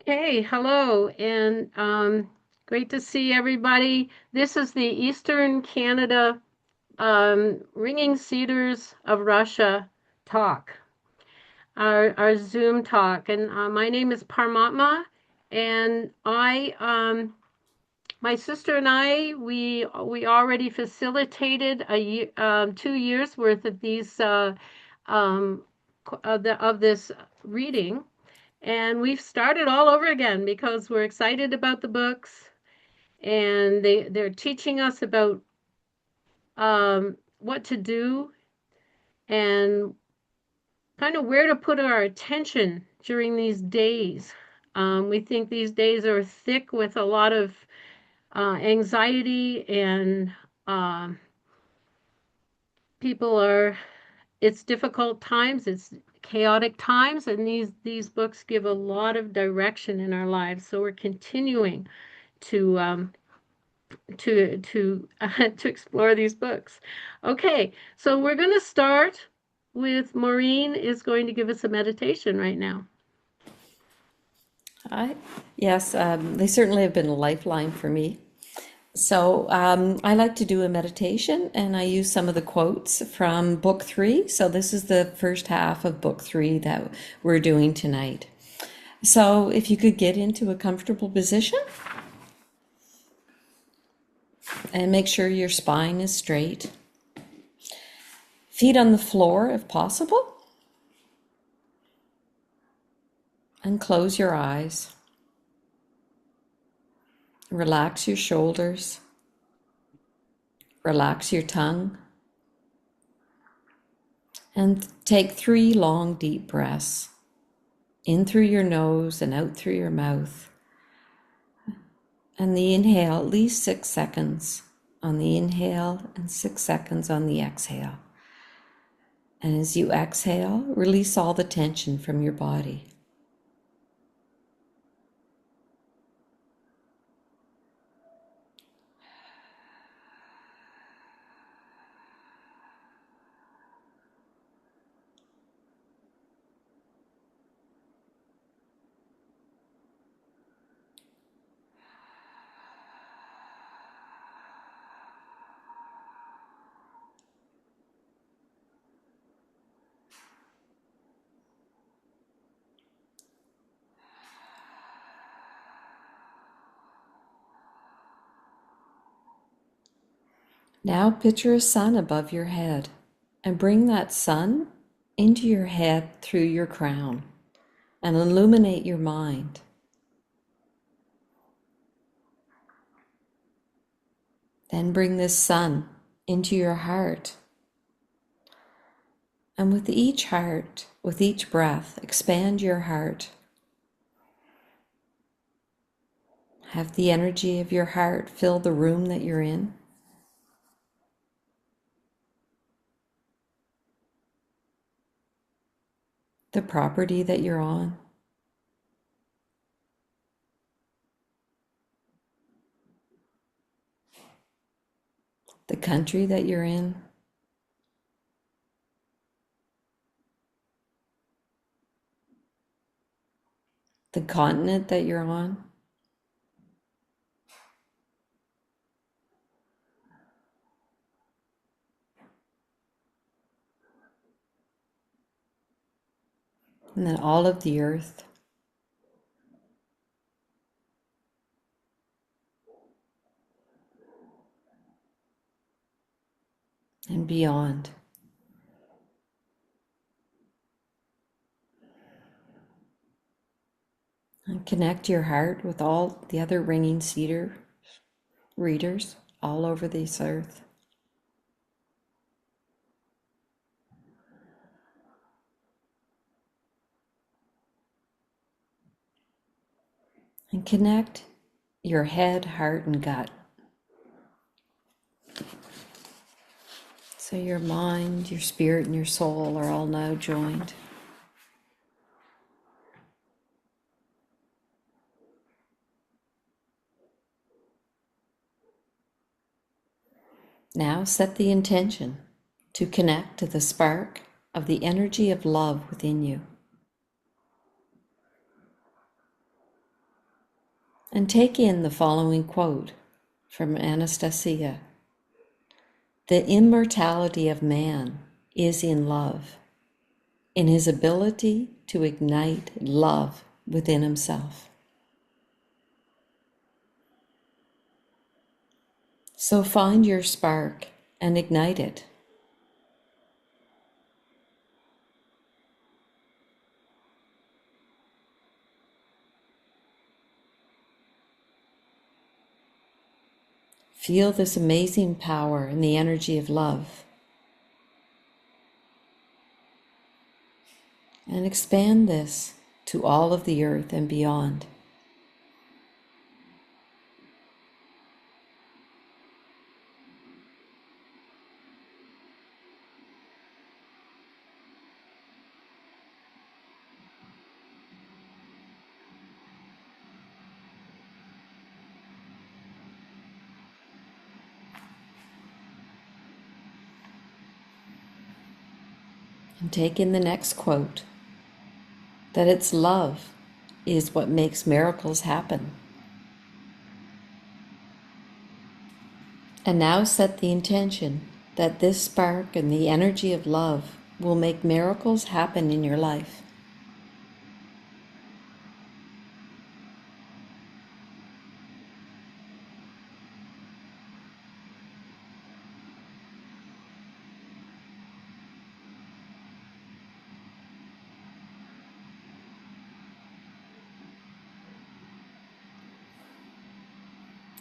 Hey, hello, and great to see everybody. This is the Eastern Canada Ringing Cedars of Russia talk, our Zoom talk. And my name is Parmatma, and my sister and I, we already facilitated 2 years worth of these um, of this reading. And we've started all over again because we're excited about the books and they're teaching us about what to do and kind of where to put our attention during these days. We think these days are thick with a lot of anxiety and um, people are, it's difficult times, it's chaotic times, and these books give a lot of direction in our lives. So we're continuing to to explore these books. Okay, so we're going to start with Maureen is going to give us a meditation right now. I, yes, they certainly have been a lifeline for me. So I like to do a meditation and I use some of the quotes from book three. So this is the first half of book three that we're doing tonight. So if you could get into a comfortable position and make sure your spine is straight, feet on the floor if possible, and close your eyes. Relax your shoulders, relax your tongue, and take 3 long, deep breaths in through your nose and out through your mouth. And the inhale, at least 6 seconds on the inhale and 6 seconds on the exhale. And as you exhale, release all the tension from your body. Now picture a sun above your head and bring that sun into your head through your crown and illuminate your mind. Then bring this sun into your heart. And with each breath, expand your heart. Have the energy of your heart fill the room that you're in. The property that you're on. The country that you're in. The continent that you're on. And then all of the earth. And beyond. And connect your heart with all the other ringing cedar readers all over this earth. And connect your head, heart, and gut. So your mind, your spirit, and your soul are all now joined. Now set the intention to connect to the spark of the energy of love within you. And take in the following quote from Anastasia. The immortality of man is in love, in his ability to ignite love within himself. So find your spark and ignite it. Feel this amazing power and the energy of love. And expand this to all of the earth and beyond. And take in the next quote, that it's love is what makes miracles happen. And now set the intention that this spark and the energy of love will make miracles happen in your life.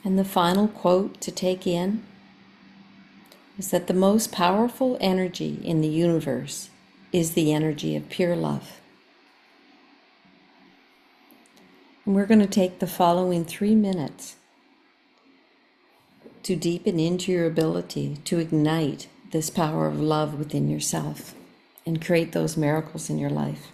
And the final quote to take in is that the most powerful energy in the universe is the energy of pure love. And we're going to take the following 3 minutes to deepen into your ability to ignite this power of love within yourself and create those miracles in your life.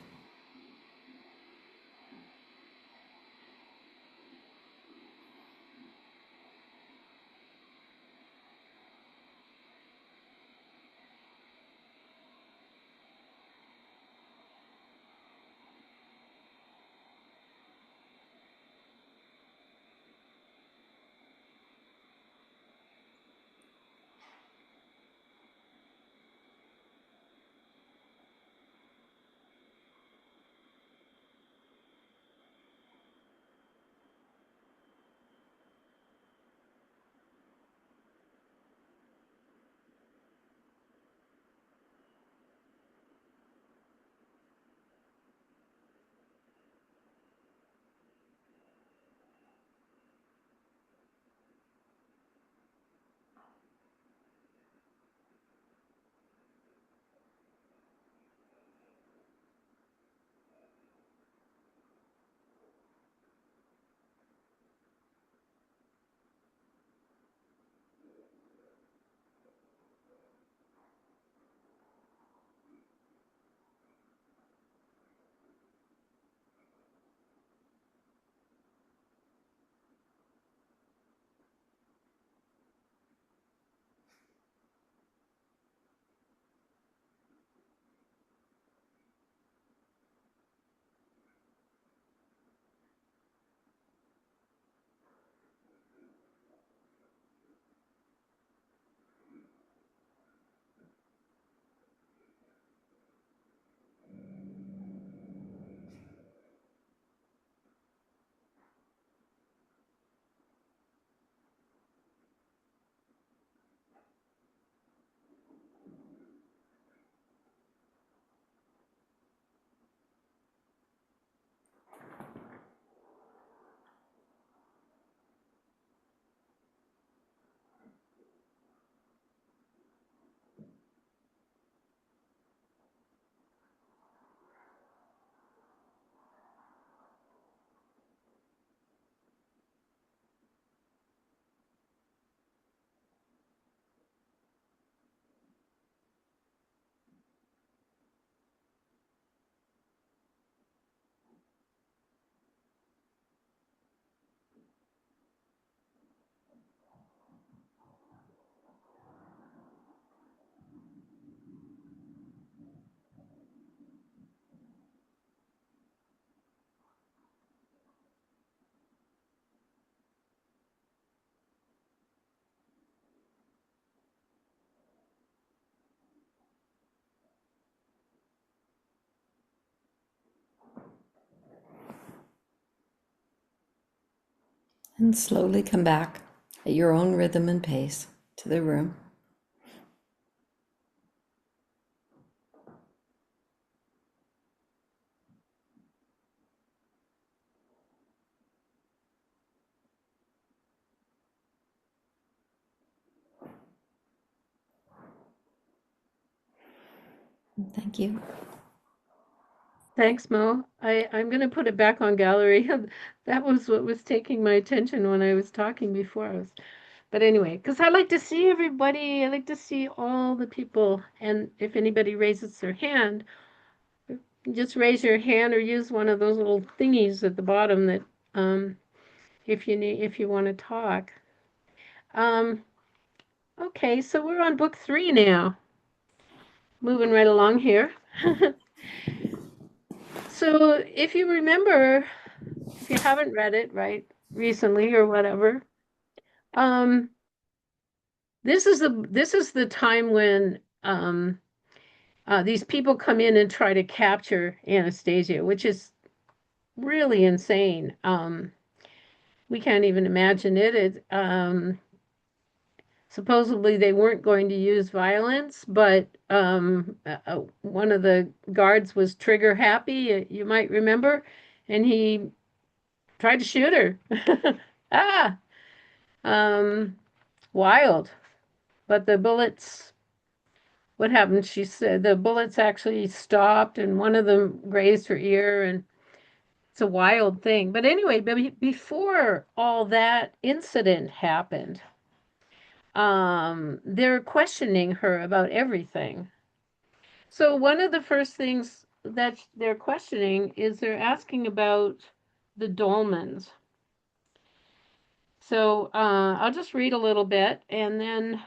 And slowly come back at your own rhythm and pace to the room. Thank you. Thanks, Mo. I'm going to put it back on gallery. That was what was taking my attention when I was talking before. But anyway, because I like to see everybody, I like to see all the people. And if anybody raises their hand, just raise your hand or use one of those little thingies at the bottom that um, if you want to talk. Um, okay, so we're on book 3 now. Moving right along here. So if you remember, if you haven't read it, right, recently or whatever, um, this is the time when these people come in and try to capture Anastasia, which is really insane. We can't even imagine it. Supposedly they weren't going to use violence, but one of the guards was trigger happy, you might remember, and he tried to shoot her. Ah, um, wild. But the bullets, what happened? She said the bullets actually stopped, and one of them grazed her ear, and it's a wild thing. But anyway, before all that incident happened, they're questioning her about everything. So one of the first things that they're questioning is they're asking about the dolmens. So I'll just read a little bit and then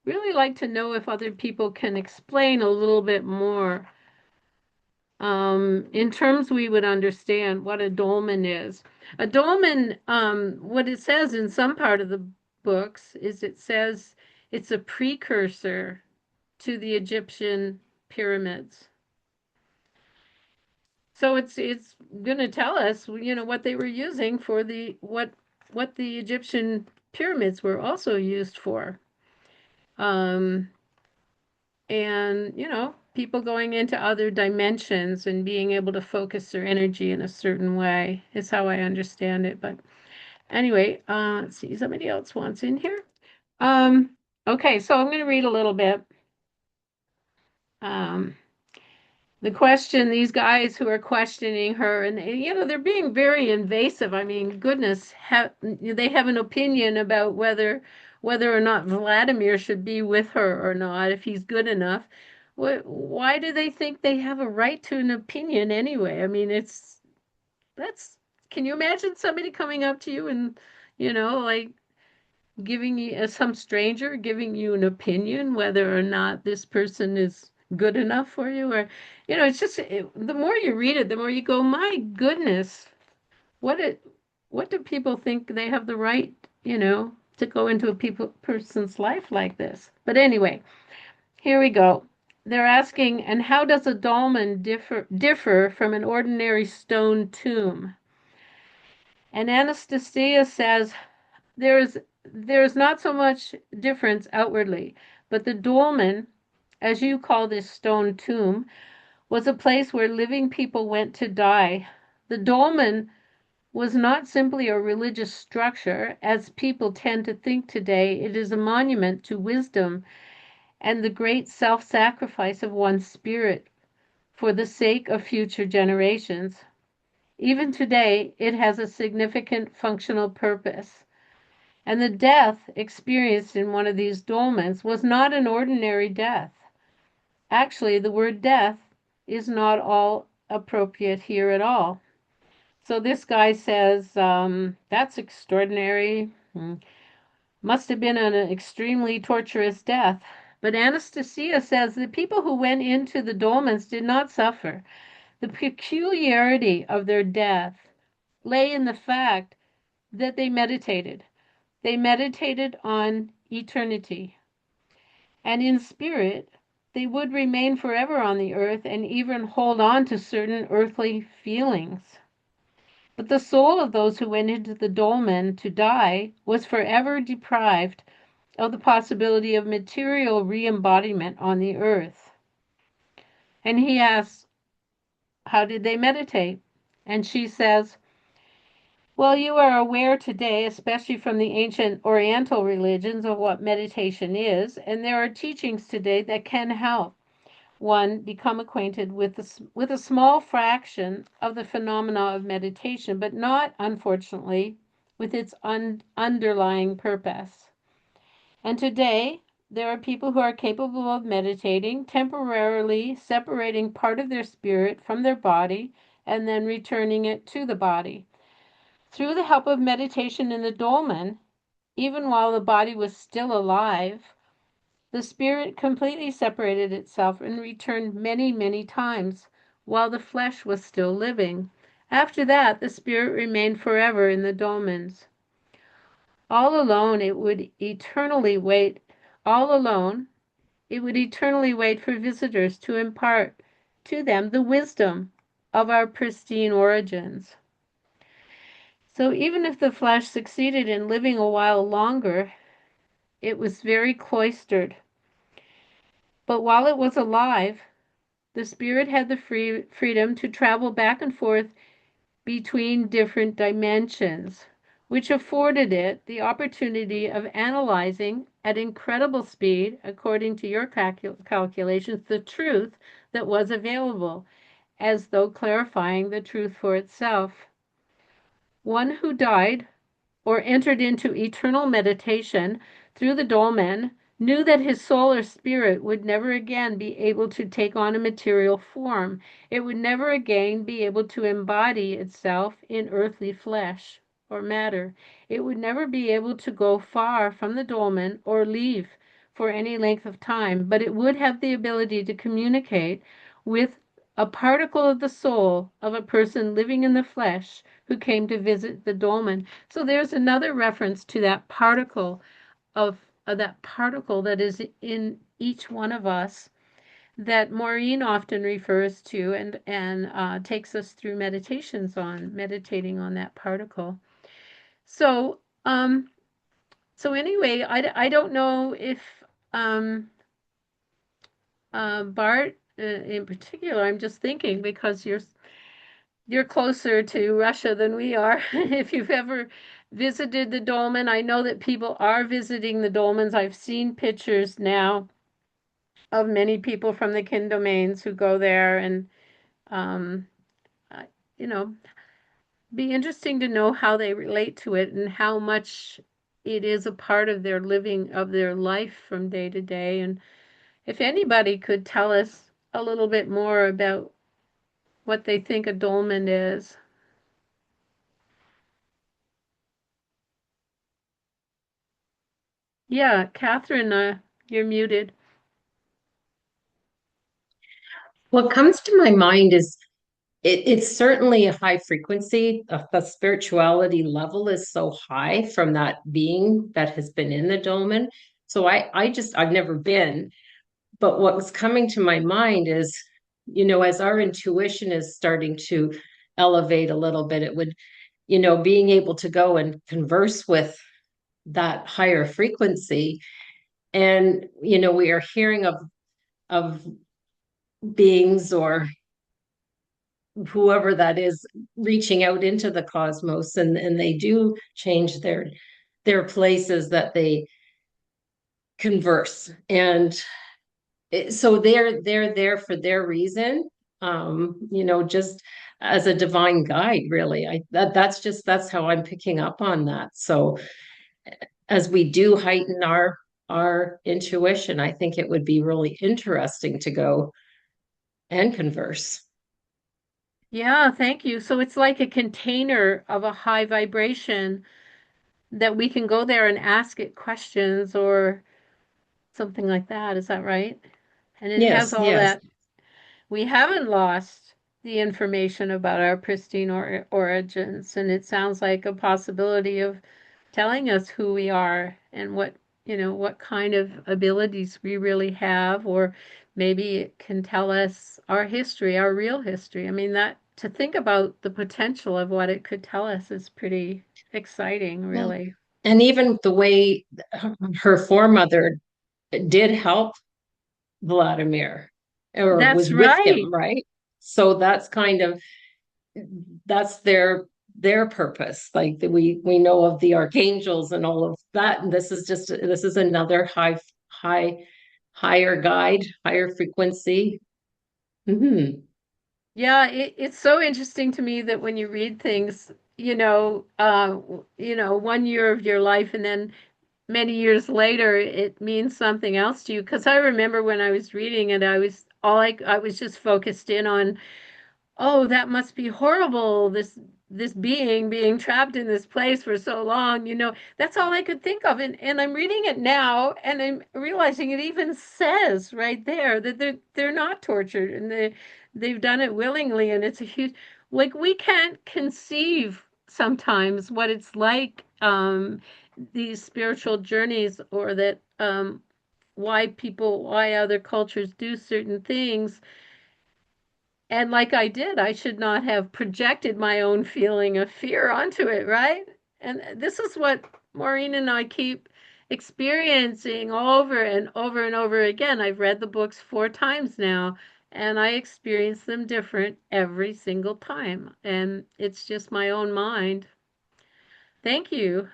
really like to know if other people can explain a little bit more in terms we would understand what a dolmen is. A dolmen, what it says in some part of the books is it says it's a precursor to the Egyptian pyramids. So it's going to tell us, what they were using for what the Egyptian pyramids were also used for. Um, and people going into other dimensions and being able to focus their energy in a certain way is how I understand it. But anyway, let's see, somebody else wants in here. Um, okay, so I'm going to read a little bit. Um, the question, these guys who are questioning her, and they're being very invasive. I mean, goodness, they have an opinion about whether or not Vladimir should be with her or not, if he's good enough. Why do they think they have a right to an opinion anyway? I mean, that's, can you imagine somebody coming up to you and, like giving you, some stranger giving you an opinion whether or not this person is good enough for you? Or it's just the more you read it, the more you go, my goodness, what it what do people think they have the right, to go into a person's life like this? But anyway, here we go. They're asking, and how does a dolmen differ from an ordinary stone tomb? And Anastasia says there's not so much difference outwardly, but the dolmen, as you call this stone tomb, was a place where living people went to die. The dolmen was not simply a religious structure, as people tend to think today. It is a monument to wisdom and the great self-sacrifice of one's spirit for the sake of future generations. Even today, it has a significant functional purpose. And the death experienced in one of these dolmens was not an ordinary death. Actually, the word death is not all appropriate here at all. So this guy says, that's extraordinary. Must have been an extremely torturous death. But Anastasia says the people who went into the dolmens did not suffer. The peculiarity of their death lay in the fact that they meditated. They meditated on eternity. And in spirit, they would remain forever on the earth and even hold on to certain earthly feelings. But the soul of those who went into the dolmen to die was forever deprived of the possibility of material re-embodiment on the earth. And he asks, how did they meditate? And she says, well, you are aware today, especially from the ancient Oriental religions, of what meditation is, and there are teachings today that can help one become acquainted with a small fraction of the phenomena of meditation, but not, unfortunately, with its underlying purpose. And today, there are people who are capable of meditating, temporarily separating part of their spirit from their body and then returning it to the body. Through the help of meditation in the dolmen, even while the body was still alive, the spirit completely separated itself and returned many, many times while the flesh was still living. After that, the spirit remained forever in the dolmens. All alone, it would eternally wait. All alone, it would eternally wait for visitors to impart to them the wisdom of our pristine origins. So even if the flesh succeeded in living a while longer, it was very cloistered. But while it was alive, the spirit had the freedom to travel back and forth between different dimensions, which afforded it the opportunity of analyzing at incredible speed, according to your calculations, the truth that was available, as though clarifying the truth for itself. One who died or entered into eternal meditation through the dolmen knew that his soul or spirit would never again be able to take on a material form. It would never again be able to embody itself in earthly flesh or matter. It would never be able to go far from the dolmen or leave for any length of time, but it would have the ability to communicate with a particle of the soul of a person living in the flesh who came to visit the dolmen. So there's another reference to of that particle that is in each one of us that Maureen often refers to and takes us through meditating on that particle. So so anyway, I don't know if um, Bart in particular. I'm just thinking because you're closer to Russia than we are. If you've ever visited the dolmen, I know that people are visiting the dolmens. I've seen pictures now of many people from the kin domains who go there, and um, uh, you know, be interesting to know how they relate to it and how much it is a part of their living, of their life from day to day. And if anybody could tell us a little bit more about what they think a dolmen is. Yeah, Catherine, you're muted. What comes to my mind is it's certainly a high frequency. The spirituality level is so high from that being that has been in the dolmen. So I've never been, but what's coming to my mind is, as our intuition is starting to elevate a little bit, it would, being able to go and converse with that higher frequency. And, we are hearing of beings or whoever that is reaching out into the cosmos, and they do change their places that they converse, and so they're there for their reason, just as a divine guide, really. That's how I'm picking up on that. So as we do heighten our intuition, I think it would be really interesting to go and converse. Yeah, thank you. So it's like a container of a high vibration that we can go there and ask it questions or something like that. Is that right? And it has Yes, all yes. that. We haven't lost the information about our pristine origins, and it sounds like a possibility of telling us who we are and what kind of abilities we really have, or maybe it can tell us our history, our real history. I mean, that to think about the potential of what it could tell us is pretty exciting, Well, really. and even the way her foremother did help Vladimir or That's was with right. him, right? So that's kind of that's their purpose. Like we know of the archangels and all of that, and this is another higher guide, higher frequency. Hmm. Yeah, it's so interesting to me that when you read things, one year of your life and then many years later it means something else to you. Because I remember when I was reading it, I was just focused in on, oh, that must be horrible. This being trapped in this place for so long, that's all I could think of. And I'm reading it now and I'm realizing it even says right there that they're not tortured and they've done it willingly. And it's a huge, like, we can't conceive sometimes what it's like, these spiritual journeys, or that why other cultures do certain things. And like I did, I should not have projected my own feeling of fear onto it, right? And this is what Maureen and I keep experiencing over and over and over again. I've read the books 4 times now, and I experience them different every single time. And it's just my own mind. Thank you.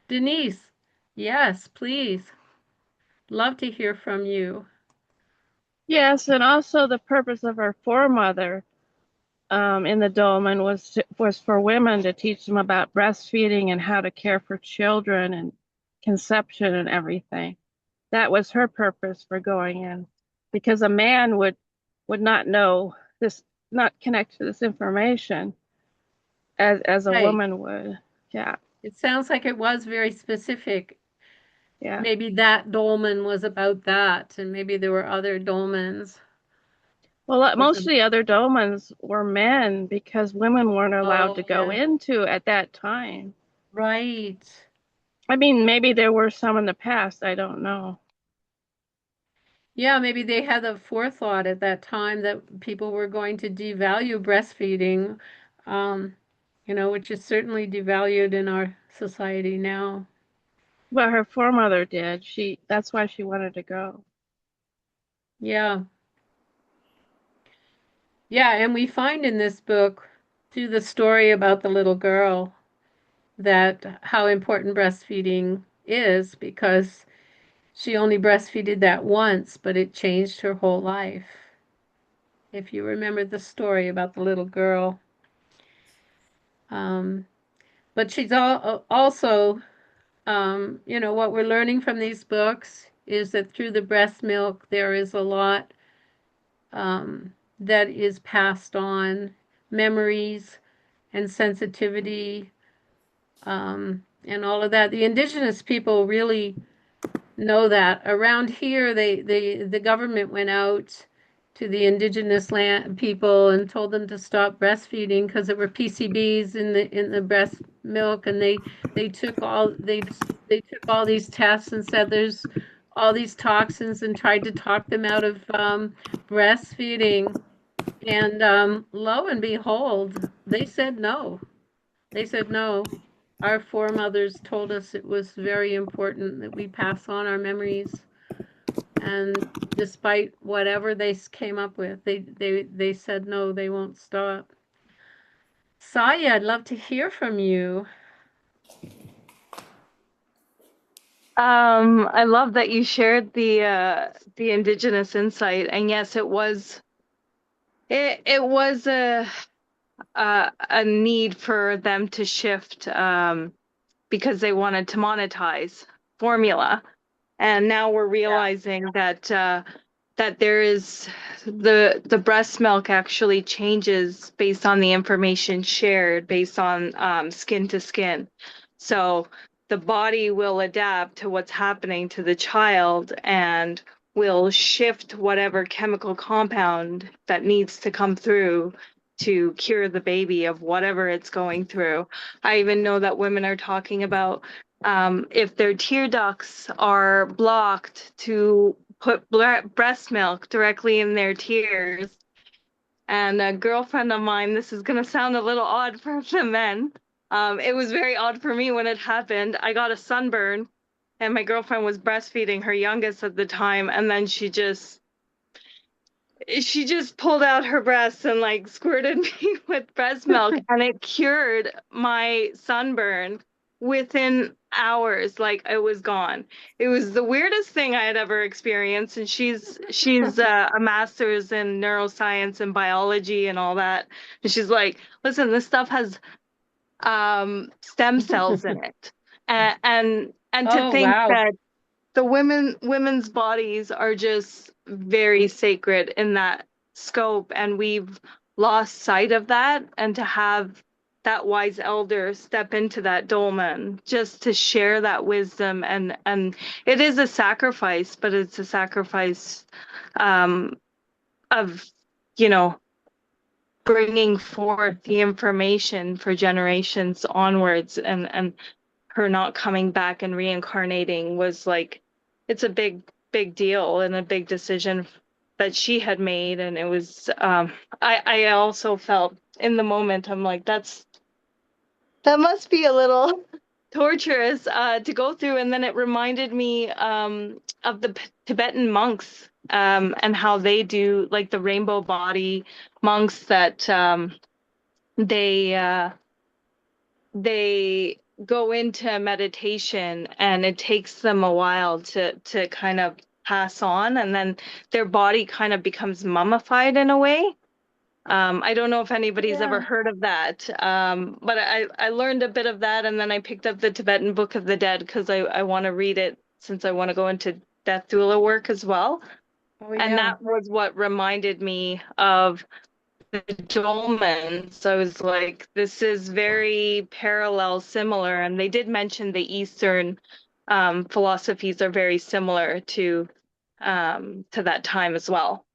Denise, yes, please. Love to hear from you. Yes, and also the purpose of our foremother in the dolmen was for women to teach them about breastfeeding and how to care for children and conception and everything. That was her purpose for going in, because a man would not know this, not connect to this information as a Right. woman would. Yeah, It sounds like it was very specific. yeah. Maybe that dolmen was about that, and maybe there were other dolmens. Well, Or most of some, the other dolmens were men because women weren't allowed oh to go yeah, into at that time. right. I mean, maybe there were some in the past, I don't know. Yeah, maybe they had the forethought at that time that people were going to devalue breastfeeding, um, which is certainly devalued in our society now. Well, her foremother did. That's why she wanted to go. Yeah. Yeah, and we find in this book, through the story about the little girl, that how important breastfeeding is, because she only breastfeeded that once, but it changed her whole life. If you remember the story about the little girl. Um, but she's also, what we're learning from these books is that through the breast milk, there is a lot, that is passed on, memories and sensitivity, and all of that. The indigenous people really know that. Around here, the government went out to the indigenous land people and told them to stop breastfeeding because there were PCBs in the breast milk, and they took all they took all these tests and said there's all these toxins, and tried to talk them out of, breastfeeding. And lo and behold, they said no. They said no. Our foremothers told us it was very important that we pass on our memories, and despite whatever they came up with, they said no, they won't stop. Saya, I'd love to hear from you. I love that you shared the indigenous insight, and yes, it was a need for them to shift, because they wanted to monetize formula, and now we're realizing that there is the breast milk actually changes based on the information shared, based on skin to skin. So the body will adapt to what's happening to the child and will shift whatever chemical compound that needs to come through to cure the baby of whatever it's going through. I even know that women are talking about, if their tear ducts are blocked, to put breast milk directly in their tears And a girlfriend of mine, this is going to sound a little odd for the men. It was very odd for me when it happened. I got a sunburn, and my girlfriend was breastfeeding her youngest at the time, and then she just pulled out her breasts and like squirted me with breast milk, and it cured my sunburn within hours. Like, it was gone. It was the weirdest thing I had ever experienced. And she's a master's in neuroscience and biology and all that. And she's like, listen, this stuff has stem cells in it. And to Oh, think wow. that the women's bodies are just very sacred in that scope, and we've lost sight of that. And to have that wise elder step into that dolmen just to share that wisdom, and it is a sacrifice, but it's a sacrifice um of, you know, bringing forth the information for generations onwards. And her not coming back and reincarnating was like, it's a big deal and a big decision that she had made. And it was I also felt in the moment, I'm like, that must be a little torturous to go through. And then it reminded me of the Tibetan monks, and how they do, like the rainbow body monks, that they they go into meditation, and it takes them a while to kind of pass on, and then their body kind of becomes mummified in a way. I don't know if anybody's ever Yeah. heard of that, but I learned a bit of that, and then I picked up the Tibetan Book of the Dead because I want to read it, since I want to go into death doula work as well. Oh, And yeah. that was what reminded me of the dolmens. So I was like, this is very parallel, similar. And they did mention the Eastern philosophies are very similar to that time as well.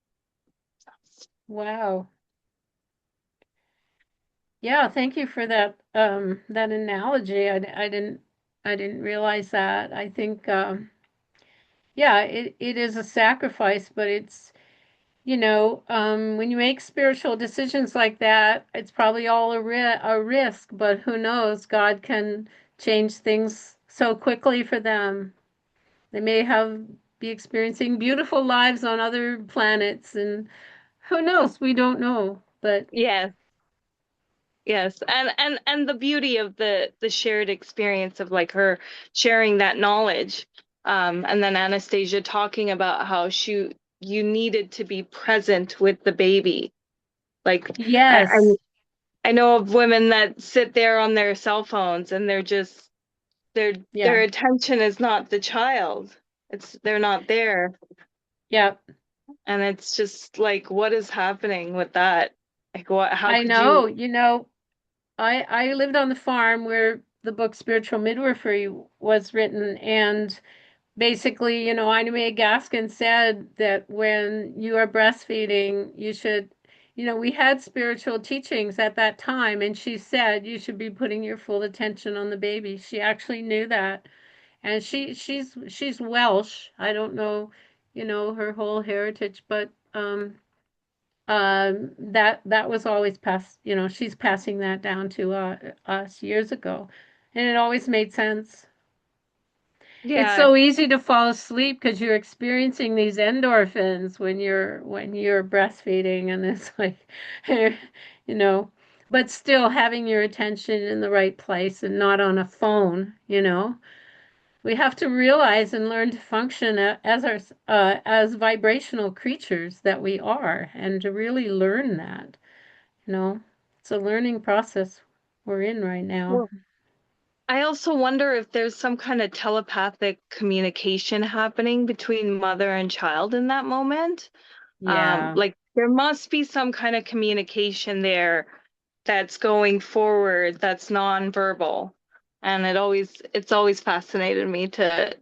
Wow. Yeah, thank you for that that analogy. I didn't realize that. I think yeah, it is a sacrifice, but it's, when you make spiritual decisions like that, it's probably all a risk, but who knows? God can change things so quickly for them. They may be experiencing beautiful lives on other planets, and who knows? We don't know. But Yes, yes. And the beauty of the shared experience of like her sharing that knowledge. And then Anastasia talking about how you needed to be present with the baby. Like, I, yes, I know of women that sit there on their cell phones, and their yeah, attention is not the child. They're not there. yeah. And it's just like, what is happening with that? Like, how I could you? know. I lived on the farm where the book Spiritual Midwifery was written, and basically, Ina May Gaskin said that when you are breastfeeding, you should, we had spiritual teachings at that time, and she said you should be putting your full attention on the baby. She actually knew that, and she's Welsh. I don't know, her whole heritage, but that was always passed. She's passing that down to us years ago, and it always made sense. It's Yeah, so easy to fall asleep because you're experiencing these endorphins when you're breastfeeding, and it's like, you know, but still having your attention in the right place and not on a phone. We have to realize and learn to function as vibrational creatures that we are, and to really learn that. You know, it's a learning process we're in right now. well, I also wonder if there's some kind of telepathic communication happening between mother and child in that moment. Yeah. Like, there must be some kind of communication there that's going forward, that's nonverbal. And it's always fascinated me to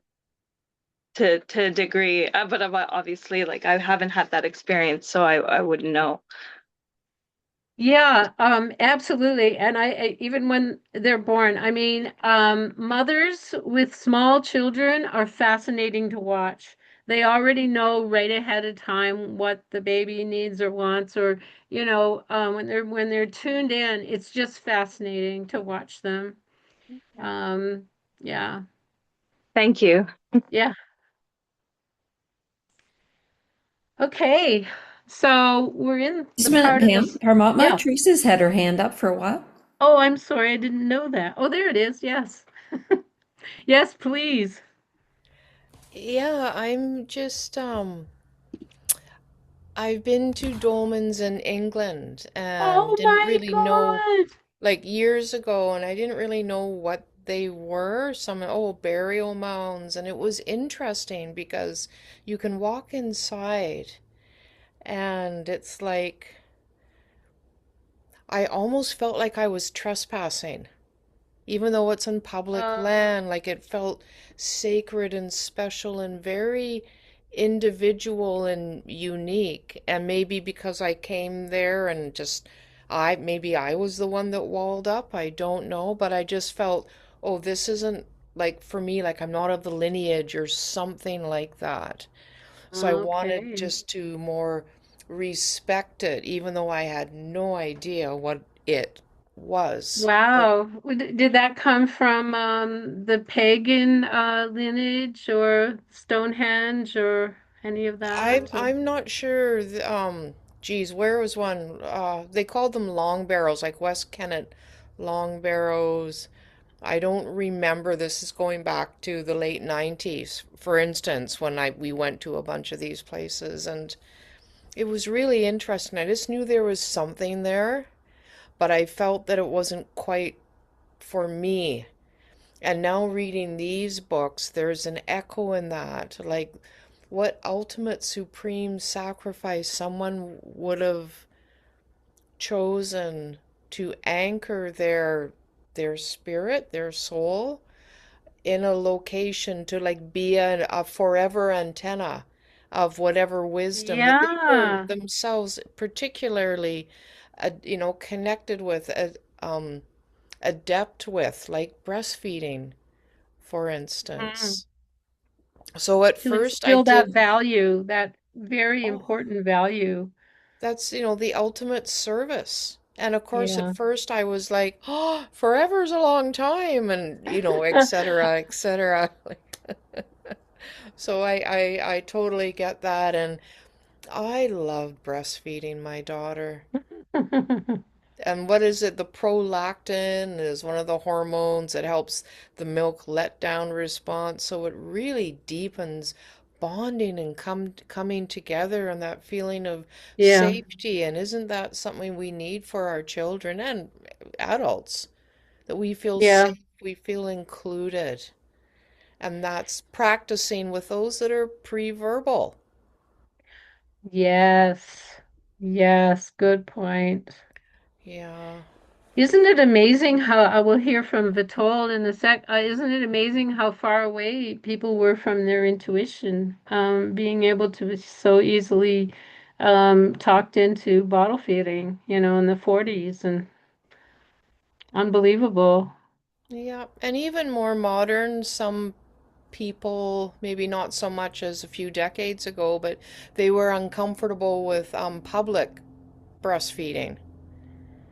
a degree. But obviously, like, I haven't had that experience, so I wouldn't know. Yeah, absolutely. And even when they're born, I mean, mothers with small children are fascinating to watch. they already know right ahead of time what the baby needs or wants, or when they're tuned in, it's just fascinating to watch them. Um, yeah, Thank you. yeah. Okay, so we're in Just the a minute, part of Pam. this. Parmatma, Yeah. Teresa's had her hand up for a while. Oh, I'm sorry, I didn't know that. Oh, there it is. Yes. Yes, please. Yeah, I'm just I've been to dolmens in England and Oh didn't my really know God. like years ago and I didn't really know what they were. Burial mounds, and it was interesting because you can walk inside and it's like I almost felt like I was trespassing. Even though it's in public Uh, land, like it felt sacred and special and very individual and unique. And maybe because I came there and just maybe I was the one that walled up, I don't know, but I just felt, oh, this isn't like for me, like I'm not of the lineage or something like that. So I wanted okay. just to more respect it, even though I had no idea what it was. Wow. Did that come from the pagan lineage or Stonehenge or any of I'm that? Or... I'm not sure. Geez, where was one? They called them long barrels, like West Kennet long barrows. I don't remember. This is going back to the late 90s, for instance, when we went to a bunch of these places, and it was really interesting. I just knew there was something there, but I felt that it wasn't quite for me. And now reading these books, there's an echo in that. Like, what ultimate supreme sacrifice someone would have chosen to anchor their spirit, their soul in a location to like be a forever antenna of whatever wisdom that they were Yeah. themselves particularly connected with, adept with, like breastfeeding, for Mm. instance. So at To first I instill that did, value, that very oh, important value. that's, the ultimate service. And of course, at Yeah. first I was like, oh, forever's a long time, and, et cetera, et cetera. So I totally get that. And I love breastfeeding my daughter. And what is it? The prolactin is one of the hormones that helps the milk let down response. So it really deepens bonding and coming together and that feeling of Yeah. safety. And isn't that something we need for our children and adults? That we feel Yeah. safe, we feel included. And that's practicing with those that are pre-verbal. Yes. Yes. Good point. Yeah. Isn't it amazing how I will hear from Vitol in a sec? Isn't it amazing how far away people were from their intuition, being able to be so easily talked into bottle feeding, in the 40s and unbelievable. Yeah. And even more modern, some people, maybe not so much as a few decades ago, but they were uncomfortable with public breastfeeding.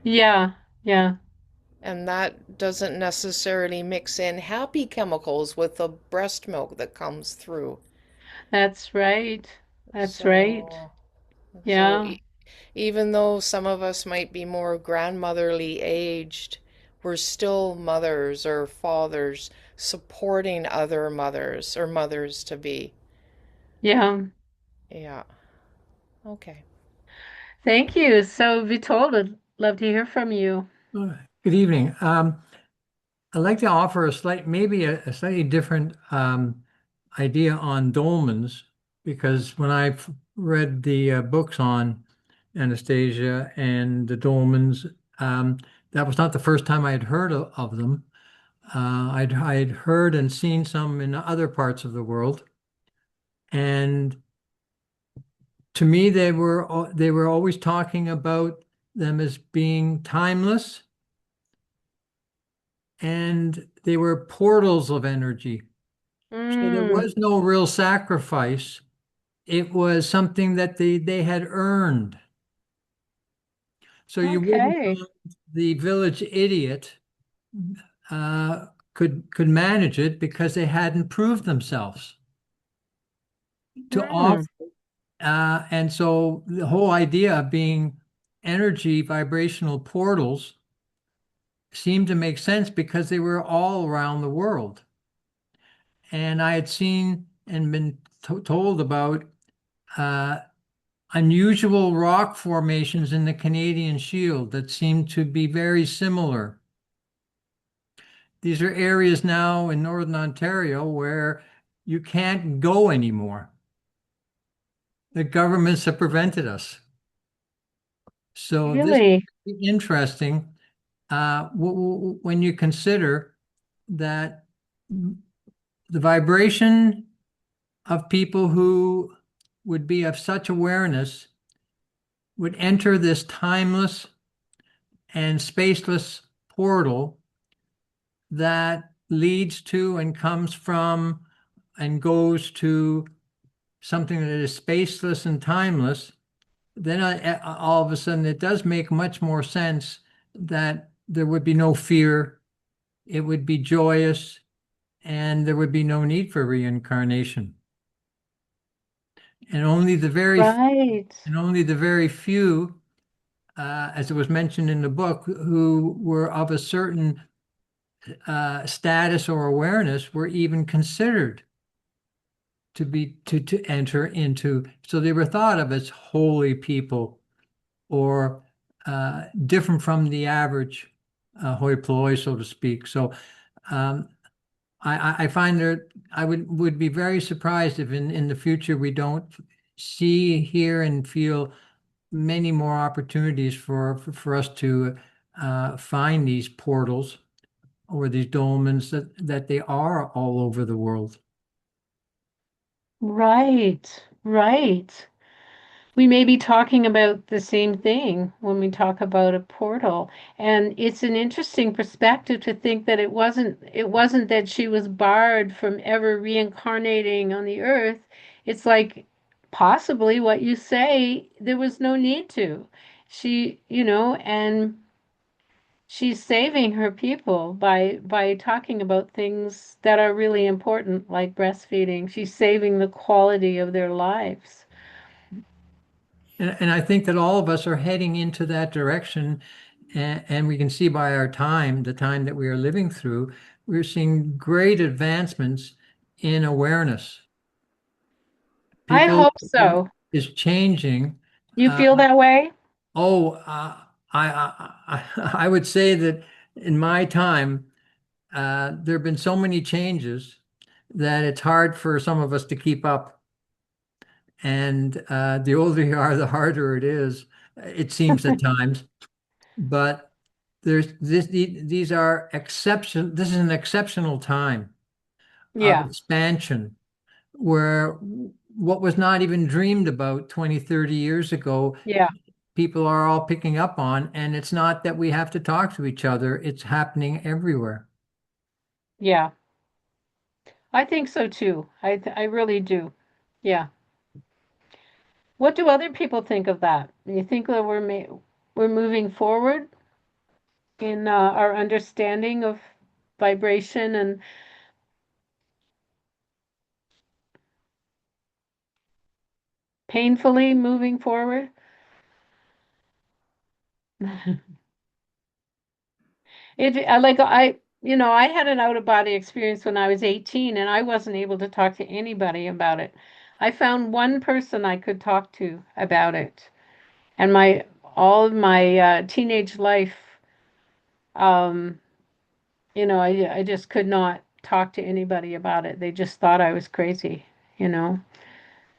Yeah, yeah, And that doesn't necessarily mix in happy chemicals with the breast milk that comes through. that's right. That's right. So, so Yeah, even though some of us might be more grandmotherly aged, we're still mothers or fathers supporting other mothers or mothers to be. yeah. Yeah. Okay. Thank you. So, Vitol, would love to hear from you. Good evening. I'd like to offer maybe a slightly different idea on dolmens, because when I've read the books on Anastasia and the dolmens, that was not the first time I had heard of them. I'd heard and seen some in other parts of the world, and to me, they were always talking about them as being timeless, and they were portals of energy. So there Mm, was no real sacrifice. It was something that they had earned. So you wouldn't okay. find the village idiot uh, could manage it because they hadn't proved themselves to Hmm. offer. And so the whole idea of being energy vibrational portals seemed to make sense because they were all around the world. And I had seen and been told about uh, unusual rock formations in the Canadian Shield that seem to be very similar. These are areas now in Northern Ontario where you can't go anymore. The governments have prevented us. So this Really? is interesting when you consider that the vibration of people who would be of such awareness would enter this timeless and spaceless portal that leads to and comes from and goes to something that is spaceless and timeless, then all of a sudden it does make much more sense that there would be no fear, it would be joyous, and there would be no need for reincarnation. And only the very Right. and only the very few, as it was mentioned in the book, who were of a certain status or awareness were even considered to enter into. So they were thought of as holy people or different from the average hoi polloi, so to speak. So um, I find that I would be very surprised if in the future we don't see, hear, and feel many more opportunities for us to find these portals or these dolmens that they are all over the world. Right. Right. We may be talking about the same thing when we talk about a portal. And it's an interesting perspective to think that it wasn't that she was barred from ever reincarnating on the earth. It's like possibly what you say, there was no need to. And she's saving her people by talking about things that are really important, like breastfeeding. She's saving the quality of their lives. And I think that all of us are heading into that direction. And we can see by our time, the time that we are living through, we're seeing great advancements in awareness. I People hope so. is changing. You Uh, feel that way? oh, I would say that in my time, there have been so many changes that it's hard for some of us to keep up. And the older you are, the harder it is. It seems at times. But these are exception. This is an exceptional time of Yeah, expansion where what was not even dreamed about 20, 30 years ago, yeah, people are all picking up on. And it's not that we have to talk to each other, it's happening everywhere. yeah. I think so too. I really do. Yeah. What do other people think of that? You think that we're moving forward in our understanding of vibration and painfully moving forward? I had an out of body experience when I was 18 and I wasn't able to talk to anybody about it. I found one person I could talk to about it. And my all of my teenage life, um, I just could not talk to anybody about it. They just thought I was crazy, you know.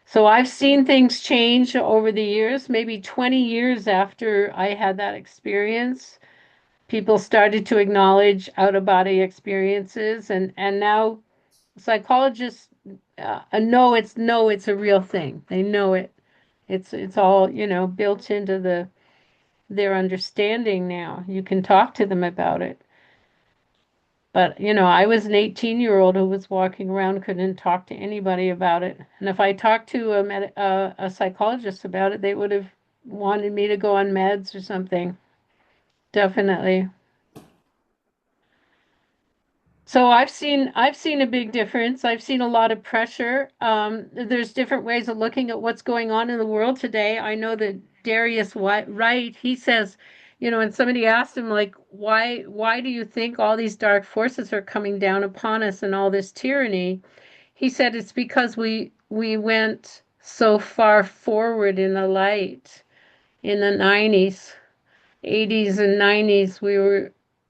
So I've seen things change over the years. Maybe 20 years after I had that experience, people started to acknowledge out of body experiences, and now psychologists know it's a real thing. They know it. It's all built into their understanding now. You can talk to them about it. But, I was an 18-year-old who was walking around, couldn't talk to anybody about it. And if I talked to a psychologist about it, they would have wanted me to go on meds or something. Definitely. So I've seen a big difference. I've seen a lot of pressure. There's different ways of looking at what's going on in the world today. I know that Darius Wright, he says, and somebody asked him like, why do you think all these dark forces are coming down upon us and all this tyranny? He said it's because we went so far forward in the light in the 90s. 80s and 90s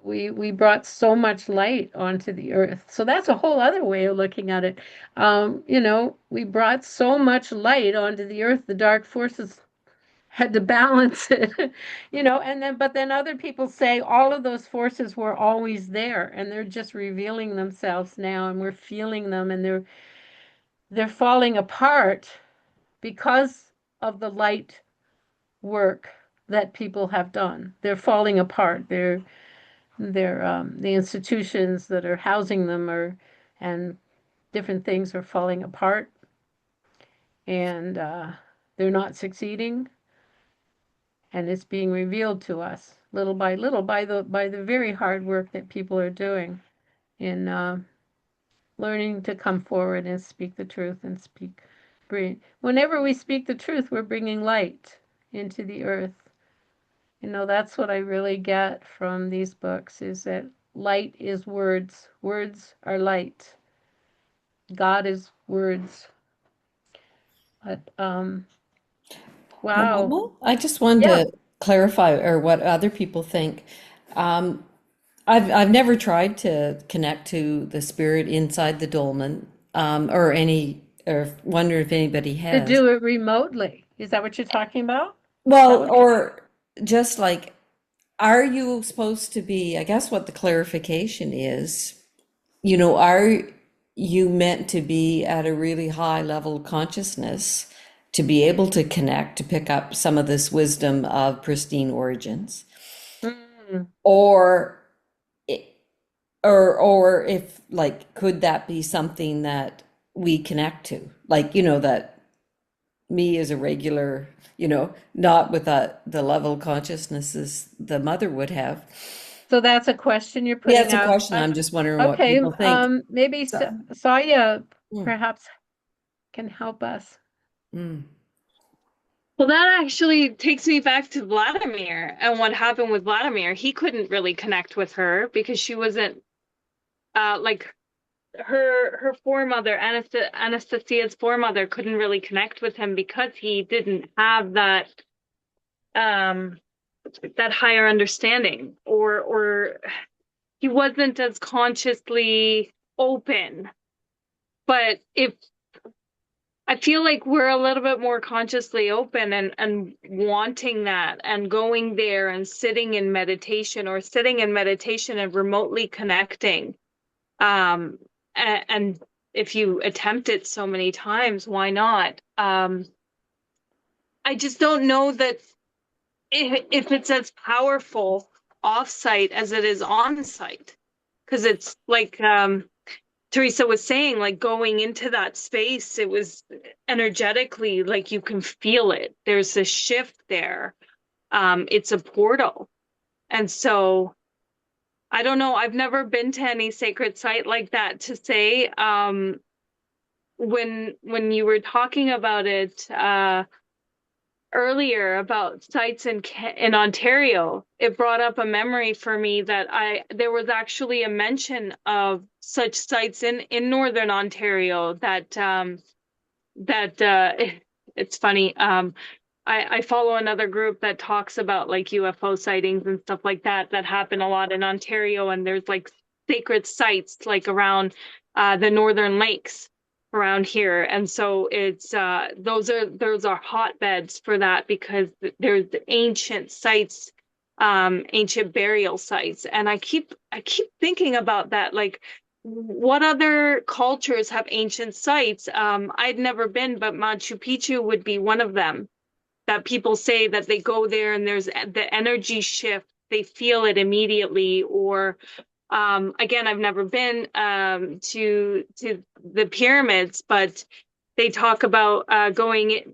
we brought so much light onto the earth. So that's a whole other way of looking at it. We brought so much light onto the earth, the dark forces had to balance it. But then other people say all of those forces were always there and they're just revealing themselves now and we're feeling them and they're falling apart because of the light work that people have done. They're falling apart. The institutions that are housing them and different things are falling apart, and they're not succeeding. And it's being revealed to us little by little by the very hard work that people are doing in learning to come forward and speak the truth and whenever we speak the truth, we're bringing light into the earth. That's what I really get from these books is that light is words. Words are light. God is words. But wow. Parmatma? I just wanted Yeah. to clarify or what other people think. Um, I've never tried to connect to the spirit inside the dolmen, or wonder if anybody To has. do it remotely. Is that what you're talking about? Is that Well, what or just like, are you supposed to be, I guess what the clarification is, are you meant to be at a really high level of consciousness to be able to connect, to pick up some of this wisdom of pristine origins? Mm. Or or if like could that be something that we connect to, like that me as a regular, not with the level of consciousness as the mother would have. So that's a question you're Yeah, putting it's a out. question. I'm just wondering what Okay. people think. Maybe So, Saya mm, perhaps can help us. mm. Well, that actually takes me back to Vladimir and what happened with Vladimir. He couldn't really connect with her because she wasn't like her foremother, Anastasia's foremother, couldn't really connect with him because he didn't have um that higher understanding, or he wasn't as consciously open. But if I feel like we're a little bit more consciously open and wanting that and going there and sitting in meditation and remotely connecting. And if you attempt it so many times, why not? I just don't know that if it's as powerful off-site as it is on-site, because it's like Teresa was saying, like going into that space, it was energetically like you can feel it. There's a shift there. It's a portal. And so I don't know. I've never been to any sacred site like that to say. When you were talking about it earlier about sites in Ontario, it brought up a memory for me that there was actually a mention of such sites in Northern Ontario that it's funny. I follow another group that talks about like UFO sightings and stuff like that happen a lot in Ontario, and there's like sacred sites like around the Northern Lakes around here, and so it's those are hotbeds for that because there's ancient sites, ancient burial sites, and I keep thinking about that, like what other cultures have ancient sites? I'd never been, but Machu Picchu would be one of them that people say that they go there and there's the energy shift, they feel it immediately, or Again, I've never been to the pyramids, but they talk about going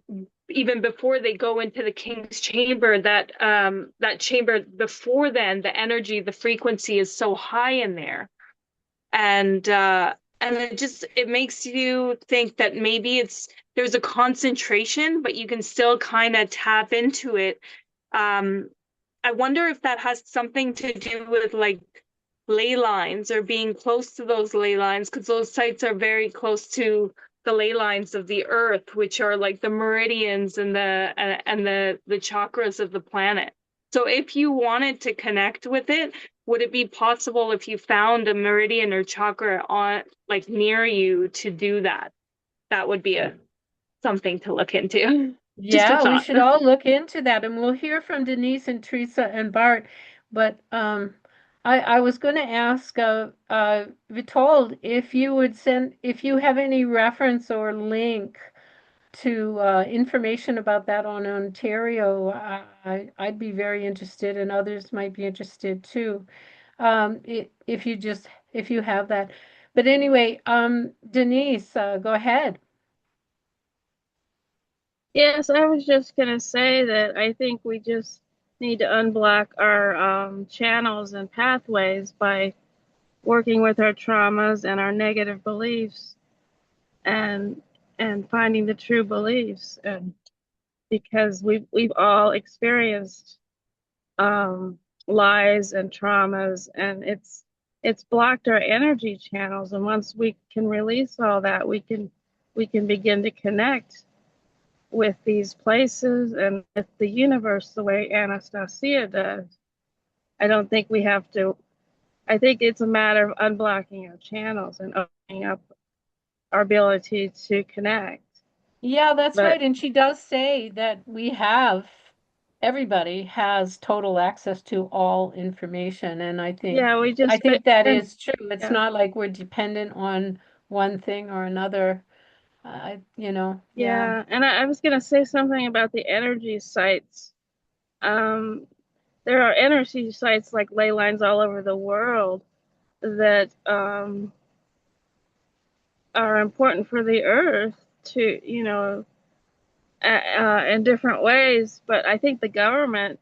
even before they go into the king's chamber. That chamber before then, the energy, the frequency is so high in there, and it makes you think that maybe there's a concentration, but you can still kind of tap into it. Um, I wonder if that has something to do with like ley lines or being close to those ley lines, because those sites are very close to the ley lines of the earth, which are like the meridians and the chakras of the planet. So if you wanted to connect with it, would it be possible if you found a meridian or chakra on like near you to do that? That would be a something to look into. Just a Yeah, we thought. should all look into that, and we'll hear from Denise and Teresa and Bart. But I was going to ask Vitold if you would send if you have any reference or link to information about that on Ontario. I'd be very interested, and others might be interested too. If you just if you have that. But anyway, Denise, go ahead. Yes, I was just going to say that I think we just need to unblock our channels and pathways by working with our traumas and our negative beliefs and finding the true beliefs, and because we've all experienced lies and traumas, and it's blocked our energy channels, and once we can release all that, we can begin to connect with these places and with the universe the way Anastasia does. I don't think we have to, I think it's a matter of unblocking our channels and opening up our ability to connect. Yeah, that's But right. And she does say that everybody has total access to all information. And yeah, I think that and is true. It's yeah, not like we're dependent on one thing or another. Yeah. yeah. And I was going to say something about the energy sites. Um, there are energy sites like ley lines all over the world that are important for the earth to, in different ways. But I think the government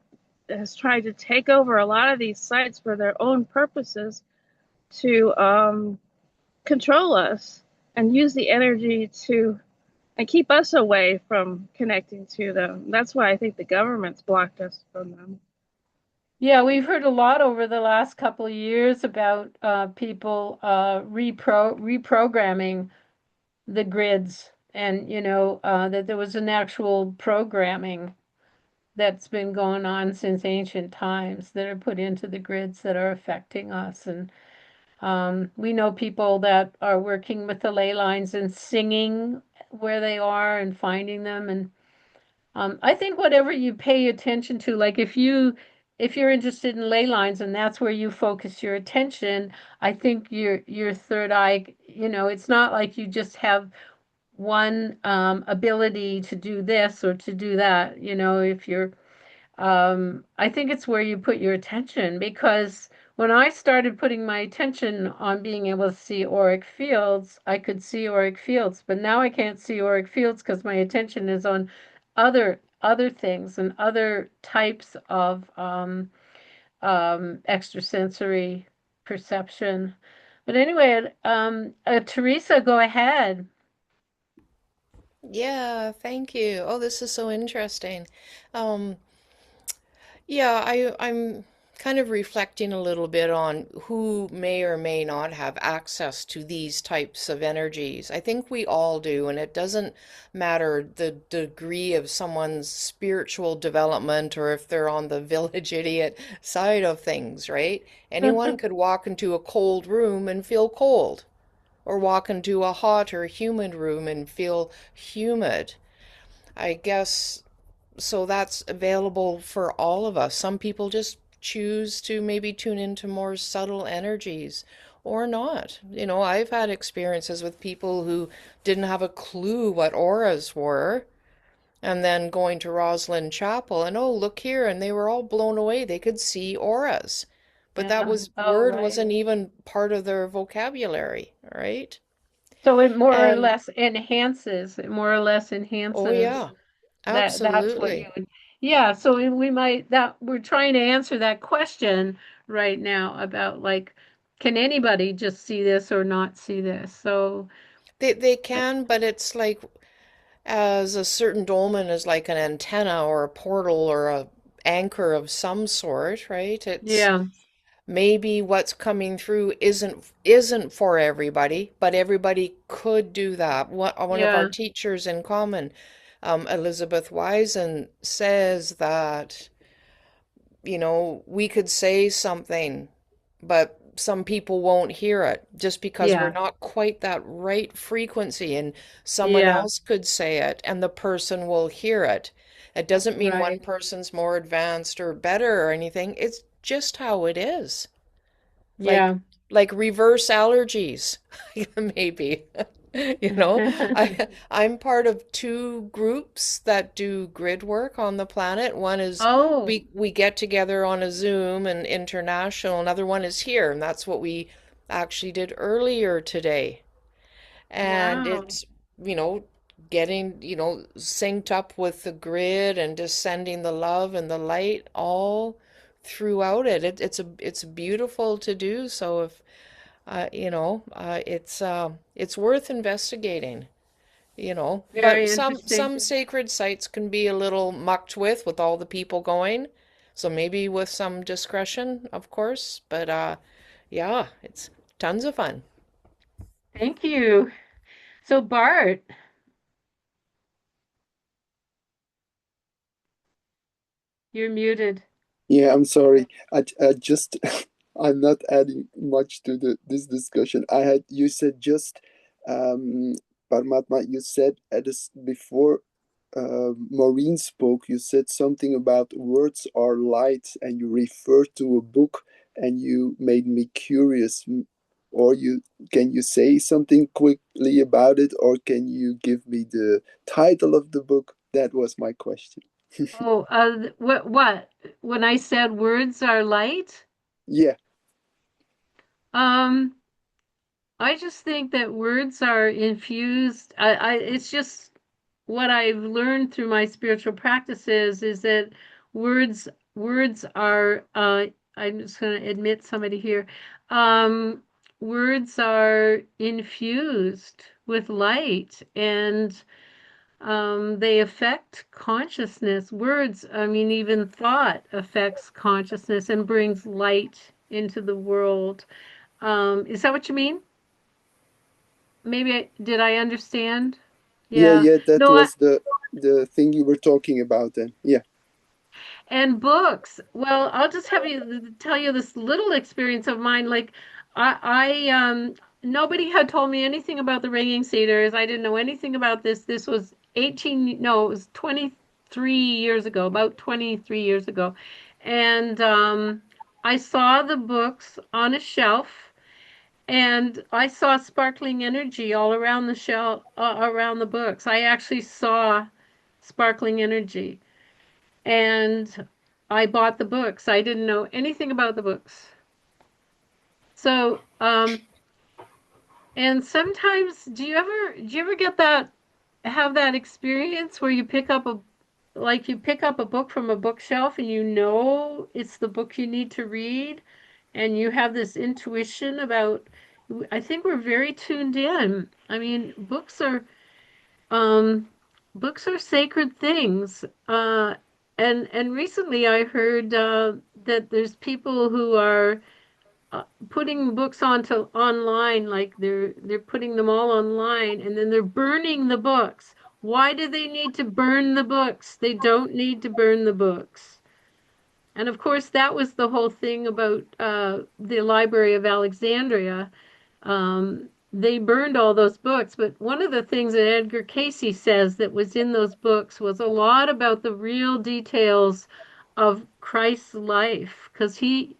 has tried to take over a lot of these sites for their own purposes to control us and use the energy to and keep us away from connecting to them. That's why I think the government's blocked us from them. Yeah, we've heard a lot over the last couple of years about people reprogramming the grids, and that there was an actual programming that's been going on since ancient times that are put into the grids that are affecting us. And we know people that are working with the ley lines and singing where they are and finding them. And I think whatever you pay attention to, like if you're interested in ley lines and that's where you focus your attention, I think your third eye, it's not like you just have one ability to do this or to do that. If you're I think it's where you put your attention, because when I started putting my attention on being able to see auric fields, I could see auric fields, but now I can't see auric fields because my attention is on other things and other types of extrasensory perception. But anyway, Teresa, go ahead. Yeah, thank you. Oh, this is so interesting. Um, Yeah, I'm kind of reflecting a little bit on who may or may not have access to these types of energies. I think we all do, and it doesn't matter the degree of someone's spiritual development or if they're on the village idiot side of things, right? Anyone could walk into a cold room and feel cold, or walk into a hot or humid room and feel humid. I guess so that's available for all of us. Some people just choose to maybe tune into more subtle energies or not. I've had experiences with people who didn't have a clue what auras were, and then going to Roslyn Chapel and, oh, look here, and they were all blown away. They could see auras. but that Yeah. was Oh, word right. wasn't even part of their vocabulary, right? So it more or And less enhances, it more or less oh enhances yeah, that's what you absolutely. would, yeah, so we might that we're trying to answer that question right now about like, can anybody just see this or not see this? So They can, but it's like as a certain dolmen is like an antenna or a portal or a anchor of some sort, right? It's yeah, maybe what's coming through isn't for everybody, but everybody could do that. One of our yeah, teachers in common, Elizabeth Wisen, says that, we could say something, but some people won't hear it just because we're yeah, not quite that right frequency, and someone yeah, else could say it and the person will hear it. It doesn't mean one right, person's more advanced or better or anything. It's just how it is. Like yeah. like reverse allergies, maybe. I'm part of two groups that do grid work on the planet. One is Oh, we get together on a Zoom and international. Another one is here, and that's what we actually did earlier today. And wow, it's, you know, getting, synced up with the grid and just sending the love and the light all throughout it. It's beautiful to do. So if it's worth investigating, But very some interesting. sacred sites can be a little mucked with all the people going. So maybe with some discretion, of course. But yeah, it's tons of fun. Thank you. So Bart, you're muted. Yeah, I'm sorry. I just I'm not adding much to this discussion. You said just Parmatma, you said at this before Maureen spoke, you said something about words are light, and you referred to a book, and you made me curious. Or can you say something quickly about it, or can you give me the title of the book? That was my question. Oh, what? When I said words are light, Yeah. um, I just think that words are infused. It's just what I've learned through my spiritual practices is that words, words are, I'm just going to admit somebody here. Um, Words are infused with light and they affect consciousness. Words, I mean, even thought affects consciousness and brings light into the world. Is that what you mean? Maybe did I understand? Yeah, Yeah. yeah, that No, was the thing you were talking about then. Yeah. and books. Well, I'll just have you tell you this little experience of mine. Like, nobody had told me anything about the ringing cedars. I didn't know anything about this. This was 18, no, it was 23 years ago, about 23 years ago. And I saw the books on a shelf and I saw sparkling energy all around the shelf, around the books. I actually saw sparkling energy. And I bought the books. I didn't know anything about the books. So, and sometimes do you ever get that have that experience where you pick up a like you pick up a book from a bookshelf and you know it's the book you need to read and you have this intuition about I think we're very tuned in. I mean, um books are sacred things. And recently I heard that there's people who are putting books onto online, like they're putting them all online, and then they're burning the books. Why do they need to burn the books? They don't need to burn the books. And of course, that was the whole thing about the Library of Alexandria. They burned all those books, but one of the things that Edgar Casey says that was in those books was a lot about the real details of Christ's life, because he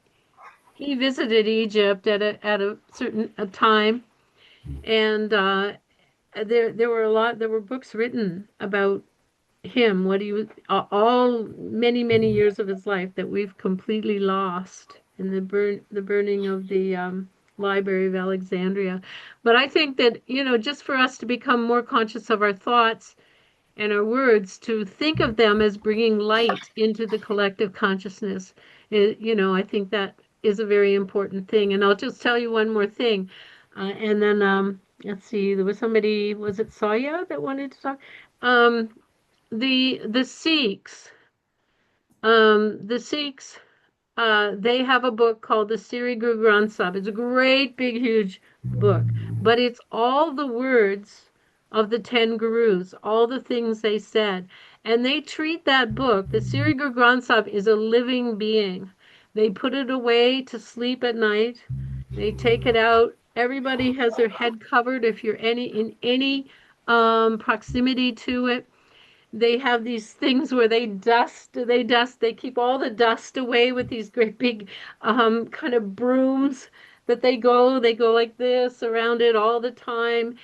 visited Egypt at a certain a time, and there were books written about him, what he was, all many years of his life that we've completely lost. in the burning of the Library of Alexandria. But I think that, just for us to become more conscious of our thoughts and our words, to think of them as bringing light into the collective consciousness, I think that is a very important thing. And I'll just tell you one more thing. And then, let's see, there was somebody, was it Saya that wanted to talk? Um, the Sikhs, the Sikhs, they have a book called the Sri Guru Granth Sahib. It's a great, big, huge book, but it's all the words of the 10 gurus, all the things they said. And they treat that book, the Sri Guru Granth Sahib, is a living being. They put it away to sleep at night. They take it out. Everybody has their head covered if you're in any proximity to it. They have these things where they keep all the dust away with these great big kind of brooms that they go like this around it all the time.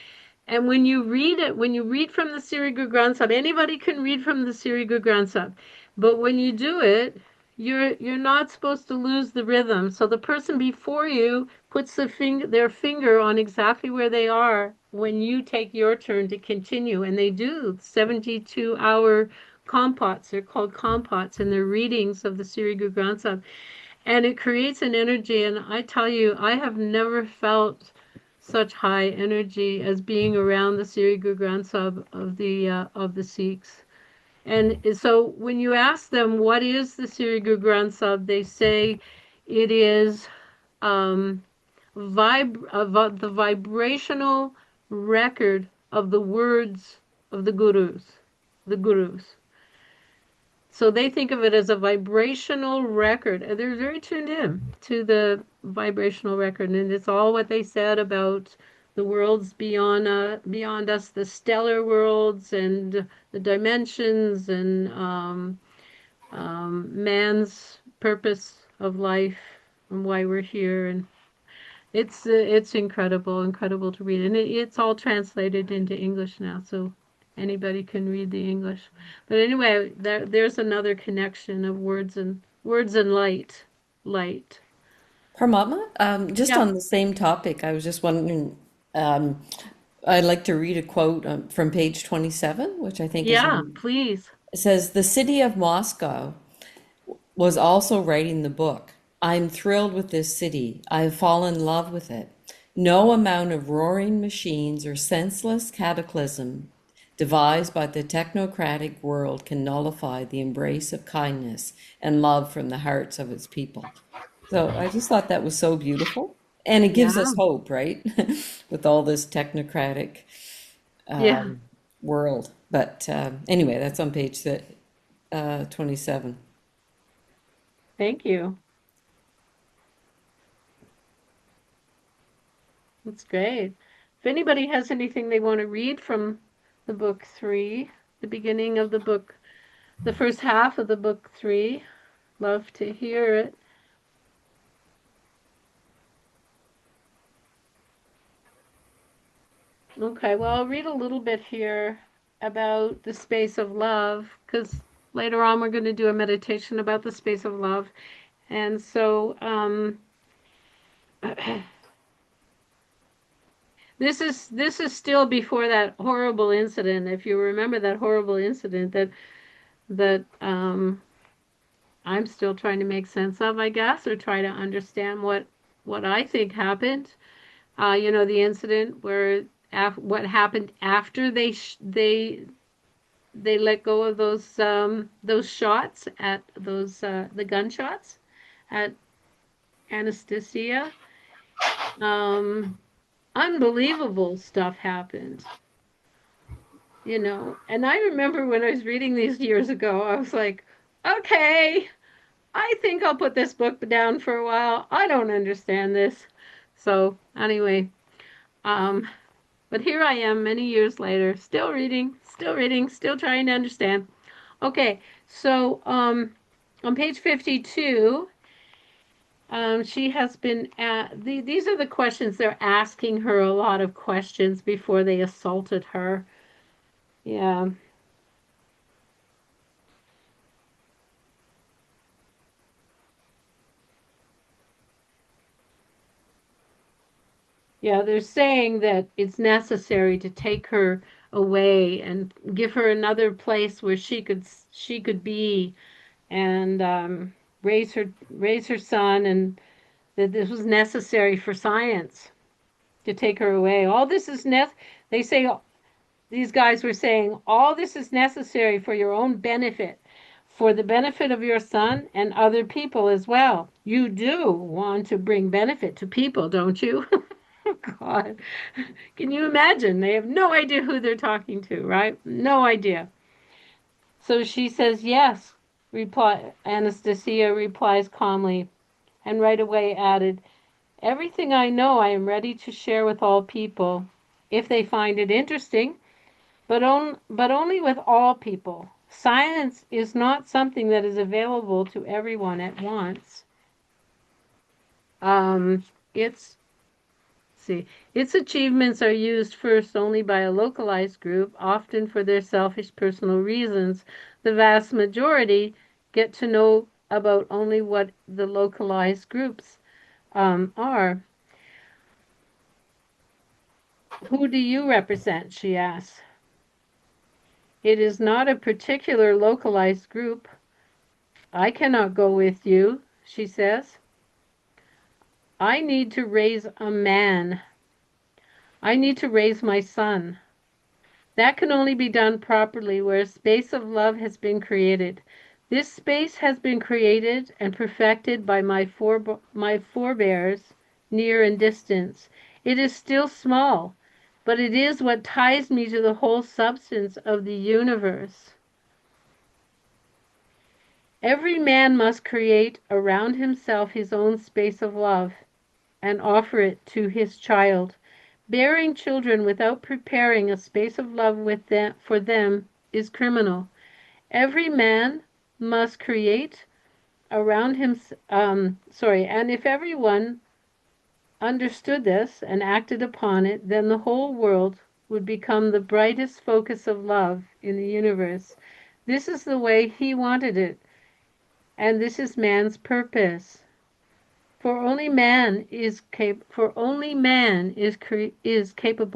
And when you read it, when you read from the Sri Guru Granth Sahib, anybody can read from the Sri Guru Granth Sahib, but when you do it, you're not supposed to lose the rhythm. So the person before you puts their finger on exactly where they are when you take your turn to continue. And they do 72-hour compots. They're called compots, and they're readings of the Sri Guru Granth Sahib. And it creates an energy. And I tell you, I have never felt such high energy as being around the Sri Guru Granth Sahib of the Sikhs. And so when you ask them what is the Sri Guru Granth Sahib, they say it is um, the vibrational record of the words of the gurus. So they think of it as a vibrational record. And they're very tuned in to the vibrational record. And it's all what they said about the worlds beyond us, the stellar worlds and the dimensions and man's purpose of life and why we're here. And it's incredible to read, and it's all translated into English now, so anybody can read the English. But anyway, there's another connection of words and light. Parmatma, just Yeah, on the same topic, I was just wondering, um, I'd like to read a quote from page 27, which I think is, yeah, please. it says, "The city of Moscow was also writing the book. I'm thrilled with this city. I have fallen in love with it. No amount of roaring machines or senseless cataclysm devised by the technocratic world can nullify the embrace of kindness and love from the hearts of its people." So I just thought that was so beautiful. And it gives Yeah, us hope, right? With all this technocratic yeah. world. But anyway, that's on page 27. Thank you. That's great. If anybody has anything they want to read from the book three, the beginning of the book, the first half of the book three, love to hear it. Okay, well, I'll read a little bit here about the space of love, because later on we're going to do a meditation about the space of love. And so this is still before that horrible incident. If you remember that horrible incident that I'm still trying to make sense of, I guess, or try to understand what I think happened. The incident where what happened after they let go of those shots at the gunshots at Anastasia. Um, Unbelievable stuff happened, And I remember when I was reading these years ago, I was like, okay, I think I'll put this book down for a while. I don't understand this. So anyway, um, but here I am many years later, still reading, still trying to understand. Okay, so on page 52, she has been these are the questions they're asking her, a lot of questions before they assaulted her. Yeah. Yeah, they're saying that it's necessary to take her away and give her another place where she could be and raise her son, and that this was necessary for science to take her away. All this is they say, these guys were saying, all this is necessary for your own benefit, for the benefit of your son and other people as well. You do want to bring benefit to people, don't you? God, can you imagine? They have no idea who they're talking to, right? No idea. So she says, yes. Anastasia replies calmly, and right away added, everything I know I am ready to share with all people, if they find it interesting, but only with all people. Science is not something that is available to everyone at once. Um, it's see, its achievements are used first only by a localized group, often for their selfish personal reasons. The vast majority get to know about only what the localized groups are. Who do you represent? She asks. It is not a particular localized group. I cannot go with you, she says. I need to raise a man. I need to raise my son. That can only be done properly where a space of love has been created. This space has been created and perfected by my forebears, near and distant. It is still small, but it is what ties me to the whole substance of the universe. Every man must create around himself his own space of love and offer it to his child. Bearing children without preparing a space of love for them is criminal. Every man must create around him. And if everyone understood this and acted upon it, then the whole world would become the brightest focus of love in the universe. This is the way he wanted it, and this is man's purpose. For only man is capable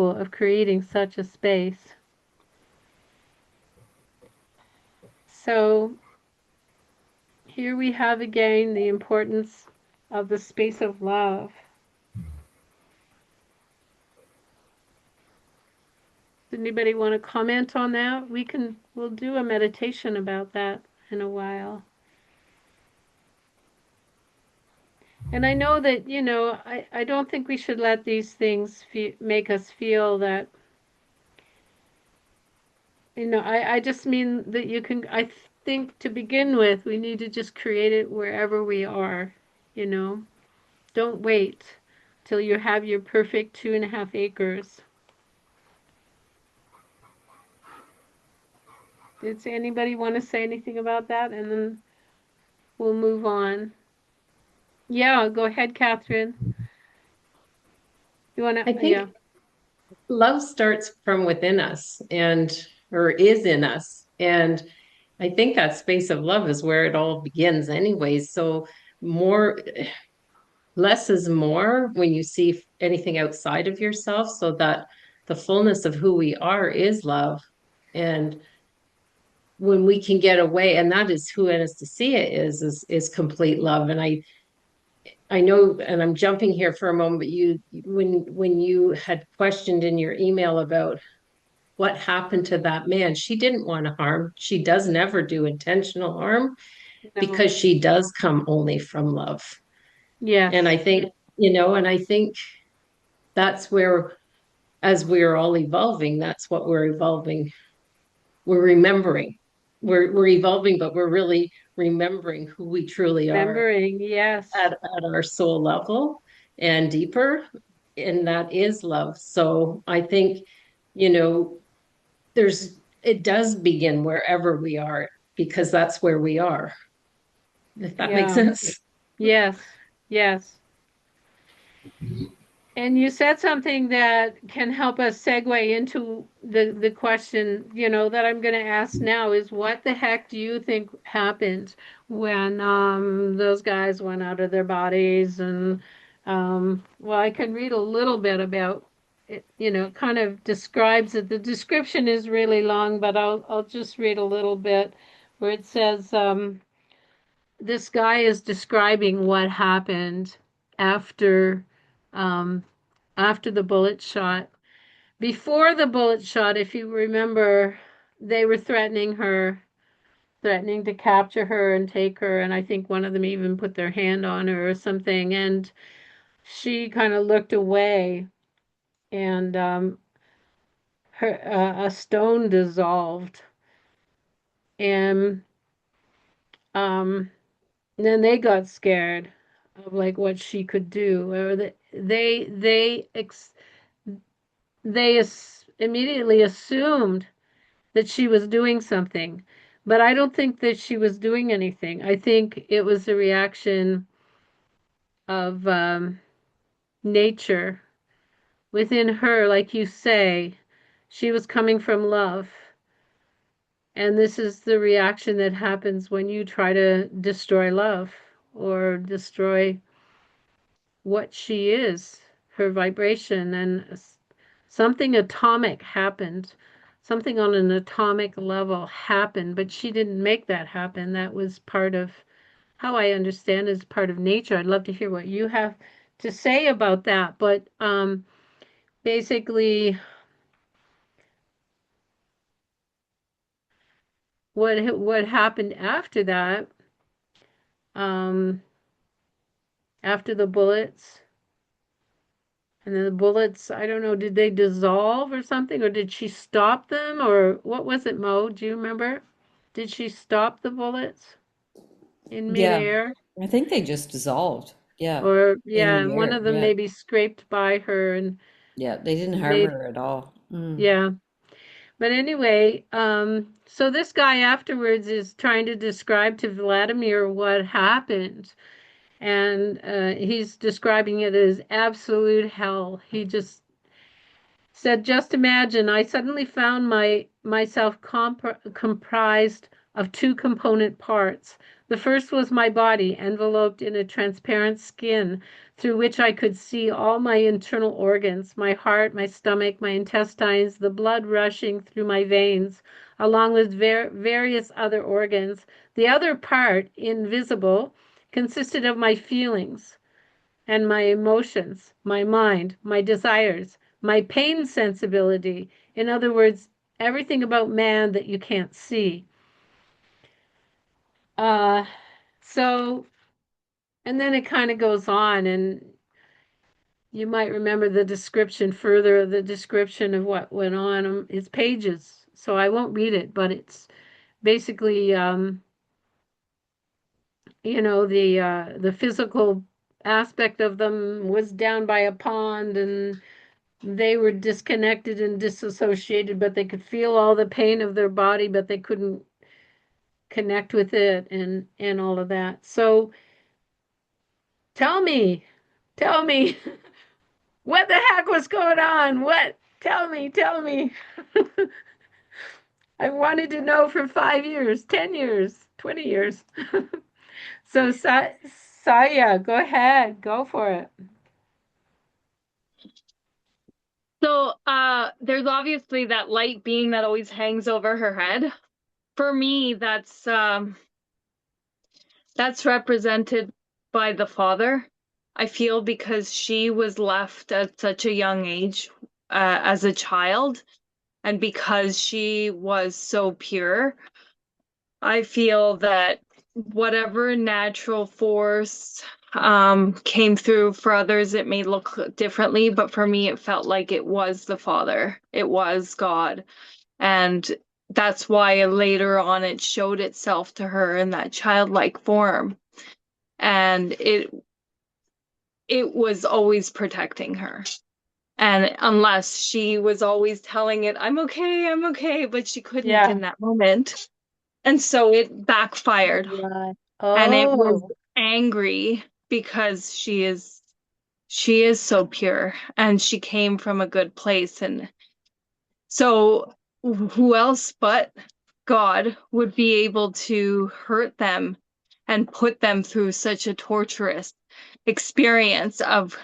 of creating such a space. So here we have again the importance of the space of love. Does anybody want to comment on that? We'll do a meditation about that in a while. And I know that, I don't think we should let these things make us feel that, I just mean that I think to begin with, we need to just create it wherever we are, you know. Don't wait till you have your perfect 2.5 acres. Does anybody want to say anything about that? And then we'll move on. Yeah, go ahead, Catherine. You want I to, yeah. think love starts from within us or is in us. And I think that space of love is where it all begins anyways. So more, less is more when you see anything outside of yourself, so that the fullness of who we are is love. And when we can get away, and that is who Anastasia is complete love. And I know, and I'm jumping here for a moment, but when you had questioned in your email about what happened to that man, she didn't want to harm. She does never do intentional harm No. because she does come only from love. And Yes. I think, and I think that's where, as we're all evolving, that's what we're evolving. We're remembering. We're evolving, but we're really remembering who we truly are Remembering, yes. at our soul level and deeper. And that is love. So I think, you know, it does begin wherever we are, because that's where we are, if that makes Yeah. sense. Yes. Yes. And you said something that can help us segue into the question, that I'm going to ask now is, what the heck do you think happened when those guys went out of their bodies and Well, I can read a little bit about it, it kind of describes it. The description is really long, but I'll just read a little bit where it says, this guy is describing what happened after um, after the bullet shot. Before the bullet shot, if you remember, they were threatening her, threatening to capture her and take her, and I think one of them even put their hand on her or something, and she kind of looked away, and her a stone dissolved, and um, then they got scared of like what she could do, or they immediately assumed that she was doing something, but I don't think that she was doing anything. I think it was a reaction of nature within her, like you say. She was coming from love. And this is the reaction that happens when you try to destroy love or destroy what she is, her vibration. And something atomic happened. Something on an atomic level happened, but she didn't make that happen. That was part of how I understand is part of nature. I'd love to hear what you have to say about that. But basically, what happened after that, um, after the bullets, and then the bullets, I don't know, did they dissolve or something, or did she stop them, or what was it, Mo? Do you remember? Did she stop the bullets in Yeah, midair? I think they just dissolved. Yeah, Or, in yeah, the and one air. of them Yeah, maybe scraped by her and yeah, they didn't harm made, her at all. Mm. yeah. But anyway, so this guy afterwards is trying to describe to Vladimir what happened. And he's describing it as absolute hell. He just said, just imagine, I suddenly found myself comprised of two component parts. The first was my body, enveloped in a transparent skin through which I could see all my internal organs, my heart, my stomach, my intestines, the blood rushing through my veins, along with various other organs. The other part, invisible, consisted of my feelings and my emotions, my mind, my desires, my pain sensibility. In other words, everything about man that you can't see. Uh, so, and then it kind of goes on, and you might remember the description further, the description of what went on. It's pages, so I won't read it, but it's basically, the physical aspect of them was down by a pond, and they were disconnected and disassociated, but they could feel all the pain of their body, but they couldn't connect with it and all of that. So tell me, tell me, what the heck was going on? What? Tell me. I wanted to know for 5 years, 10 years, 20 years. So, Saya, go ahead, go for it. So there's obviously that light being that always hangs over her head. For me, that's represented by the father. I feel because she was left at such a young age as a child, and because she was so pure, I feel that whatever natural force came through for others, it may look differently, but for me, it felt like it was the Father, it was God. And that's why later on it showed itself to her in that childlike form. And it was always protecting her. And unless she was always telling it, I'm okay, but she couldn't Yeah. in that moment. And so it backfired. Right. And it was Oh, angry because she is so pure and she came from a good place. And so who else but God would be able to hurt them and put them through such a torturous experience of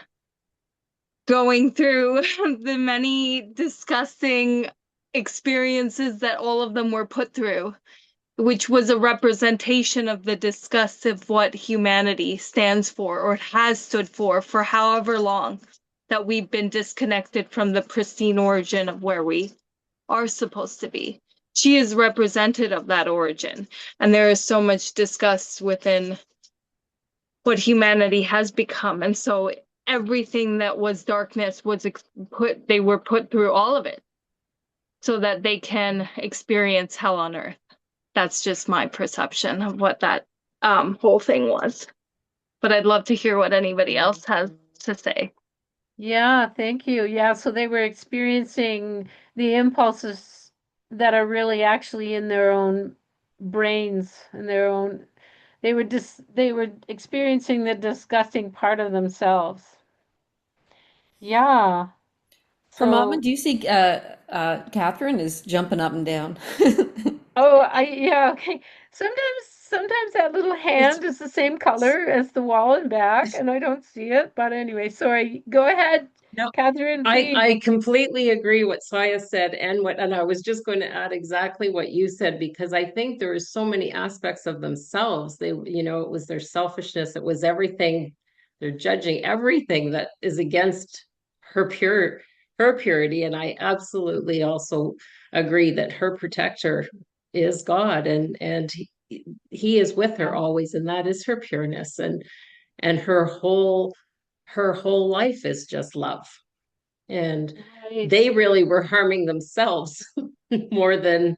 going through the many disgusting experiences that all of them were put through, which was a representation of the disgust of what humanity stands for or has stood for however long that we've been disconnected from the pristine origin of where we are supposed to be. She is representative of that origin, and there is so much disgust within what humanity has become. And so everything that was darkness was they were put through all of it so that they can experience hell on earth. That's just my perception of what that whole thing was. But I'd love to hear what anybody else has to say. Yeah, thank you. Yeah, so they were experiencing the impulses that are really actually in their own brains and their own they were experiencing the disgusting part of themselves. Yeah. Parmatma, So, do you see Catherine is jumping up and down? oh, yeah, okay. Sometimes that little It's hand is the same color as the wall and back, and I don't see it. But anyway, sorry. Go ahead, no, Catherine, please. I completely agree what Saya said and I was just going to add exactly what you said because I think there are so many aspects of themselves. They, it was their selfishness, it was everything. They're judging everything that is against her purity. And I absolutely also agree that her protector is God and he is with her Yeah. always, and that is her pureness and her whole life is just love. And Right. they really were harming themselves more than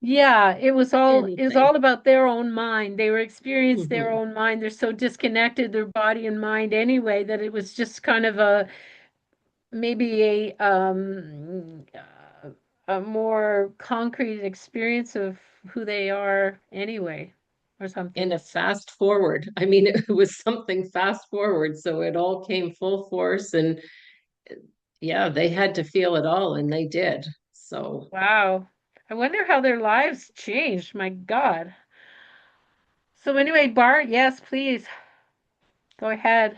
Yeah, it was anything. all about their own mind. They were experienced their Hmm. own mind. They're so disconnected, their body and mind anyway, that it was just kind of a maybe a more concrete experience of who they are anyway, or In something. a fast forward, I mean, it was something fast forward. So it all came full force. And yeah, they had to feel it all, and they did. So Wow. I wonder how their lives changed. My God. So anyway, Bart, yes, please go ahead.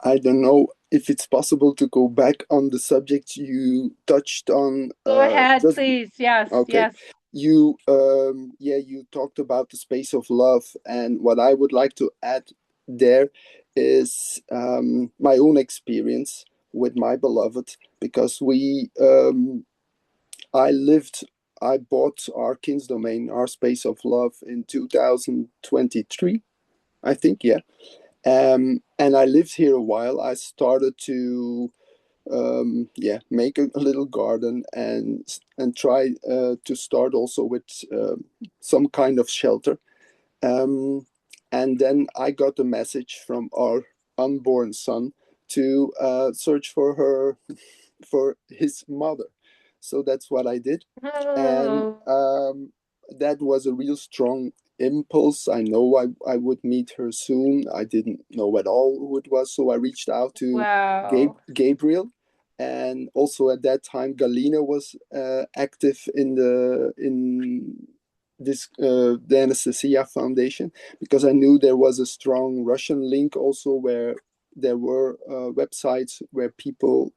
I don't know if it's possible to go back on the subject you touched on Go ahead, just please. Yes, okay. yes. You talked about the space of love, and what I would like to add there is my own experience with my beloved, because I lived, I bought our King's Domain, our space of love, in 2023, I think, yeah. And I lived here a while. I started to make a little garden and try to start also with some kind of shelter. um, and then I got a message from our unborn son to search for his mother. So that's what I did, and Oh, that was a real strong impulse. I know I would meet her soon. I didn't know at all who it was, so I reached out to wow. Gabriel, and also at that time Galina was active in this the Anastasia Foundation, because I knew there was a strong Russian link also, where there were websites where people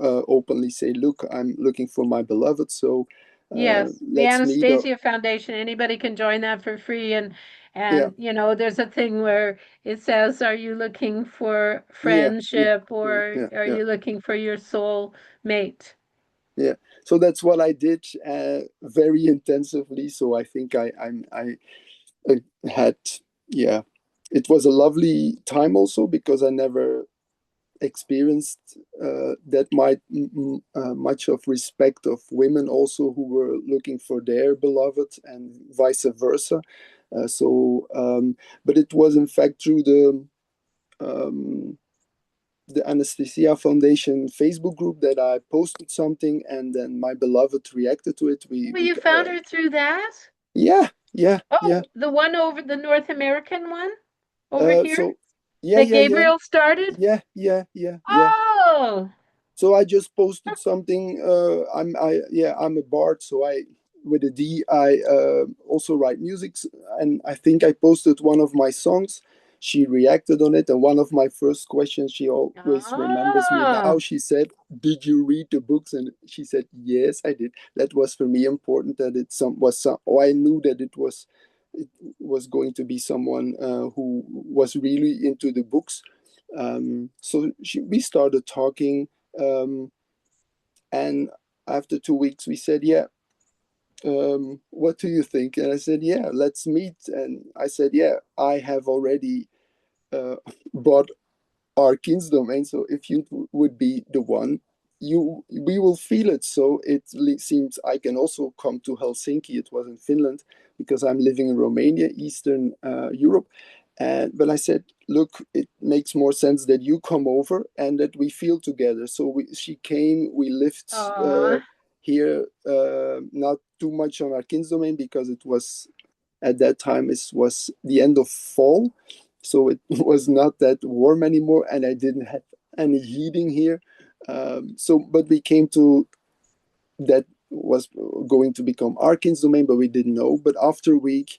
openly say, "Look, I'm looking for my beloved, so Yes, the let's meet." Or Anastasia Foundation, anybody can join that for free yeah, and there's a thing where it says, are you looking for yeah, yeah, friendship yeah, or yeah, are yeah, you looking for your soul mate? yeah. So that's what I did very intensively. So I think I had, yeah, it was a lovely time also, because I never experienced that much of respect of women also who were looking for their beloved, and vice versa. But it was in fact through um, the Anastasia Foundation Facebook group that I posted something, and then my beloved reacted to it. Well, you found her through that? Yeah, yeah, yeah. Oh, the one over the North American one over here So yeah, that yeah, yeah, Gabriel started? yeah, yeah, yeah, yeah. Oh, So I just posted something. I'm a bard, so I with a D, I also write music, and I think I posted one of my songs. She reacted on it, and one of my first questions, she always remembers me Ah, now. She said, "Did you read the books?" And she said, "Yes, I did." That was for me important, that it or I knew that it was going to be someone who was really into the books. So we started talking, and after 2 weeks, we said, "Yeah, what do you think?" And I said, "Yeah, let's meet." And I said, "Yeah, I have already bought our King's domain. So if you would be the one, we will feel it." So it seems I can also come to Helsinki. It was in Finland because I'm living in Romania, Eastern Europe. But I said, "Look, it makes more sense that you come over and that we feel together." So she came. We lived ah, here, not too much on our King's domain because it was at that time, it was the end of fall, so it was not that warm anymore, and I didn't have any heating here. But we came to that was going to become Arkin's domain, but we didn't know. But after a week,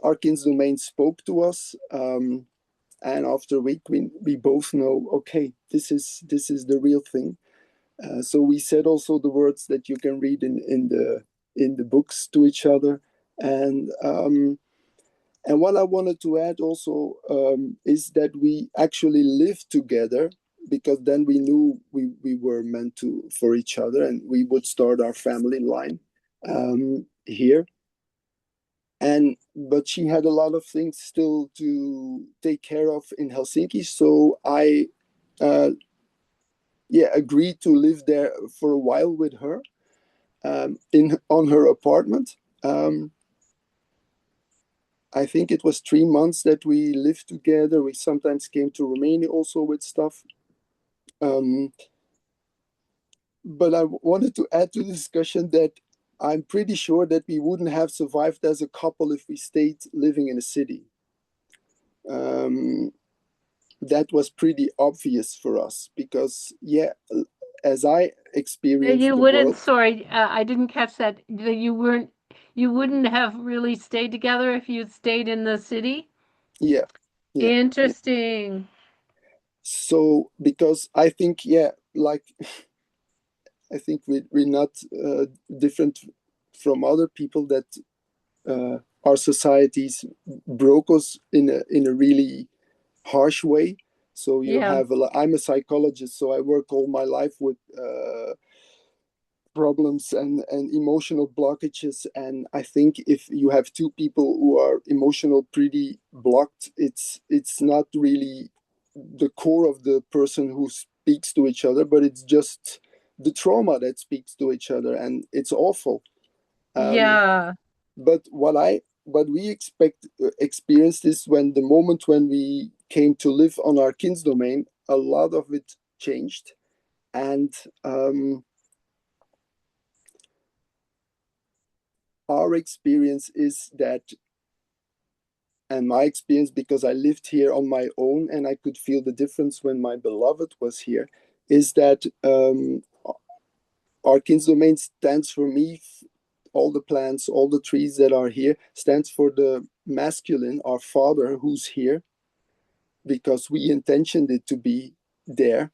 Arkin's domain spoke to us, and after a week, we both know, okay, this is the real thing. So we said also the words that you can read in the books to each other, and what I wanted to add also is that we actually lived together, because then we knew we were meant to for each other, and we would start our family line here. But she had a lot of things still to take care of in Helsinki, so I agreed to live there for a while with her, in on her apartment. I think it was 3 months that we lived together. We sometimes came to Romania also with stuff. Um, but I wanted to add to the discussion that I'm pretty sure that we wouldn't have survived as a couple if we stayed living in a city. Um, that was pretty obvious for us because, as I experienced you the wouldn't, world, sorry, I didn't catch that. That you wouldn't have really stayed together if you'd stayed in the city? yeah, yeah, yeah. Interesting. So because I think, like I think we're not different from other people, that our societies broke us in a really harsh way. So you Yeah. have I'm a psychologist, so I work all my life with problems and emotional blockages. And I think if you have two people who are emotional pretty blocked, it's not really the core of the person who speaks to each other, but it's just the trauma that speaks to each other, and it's awful. Um, Yeah. but what we experienced is when the moment when we came to live on our kin's domain, a lot of it changed, and our experience is that, and my experience, because I lived here on my own and I could feel the difference when my beloved was here, is that our kin's domain stands for me. All the plants, all the trees that are here stands for the masculine, our father who's here, because we intentioned it to be there.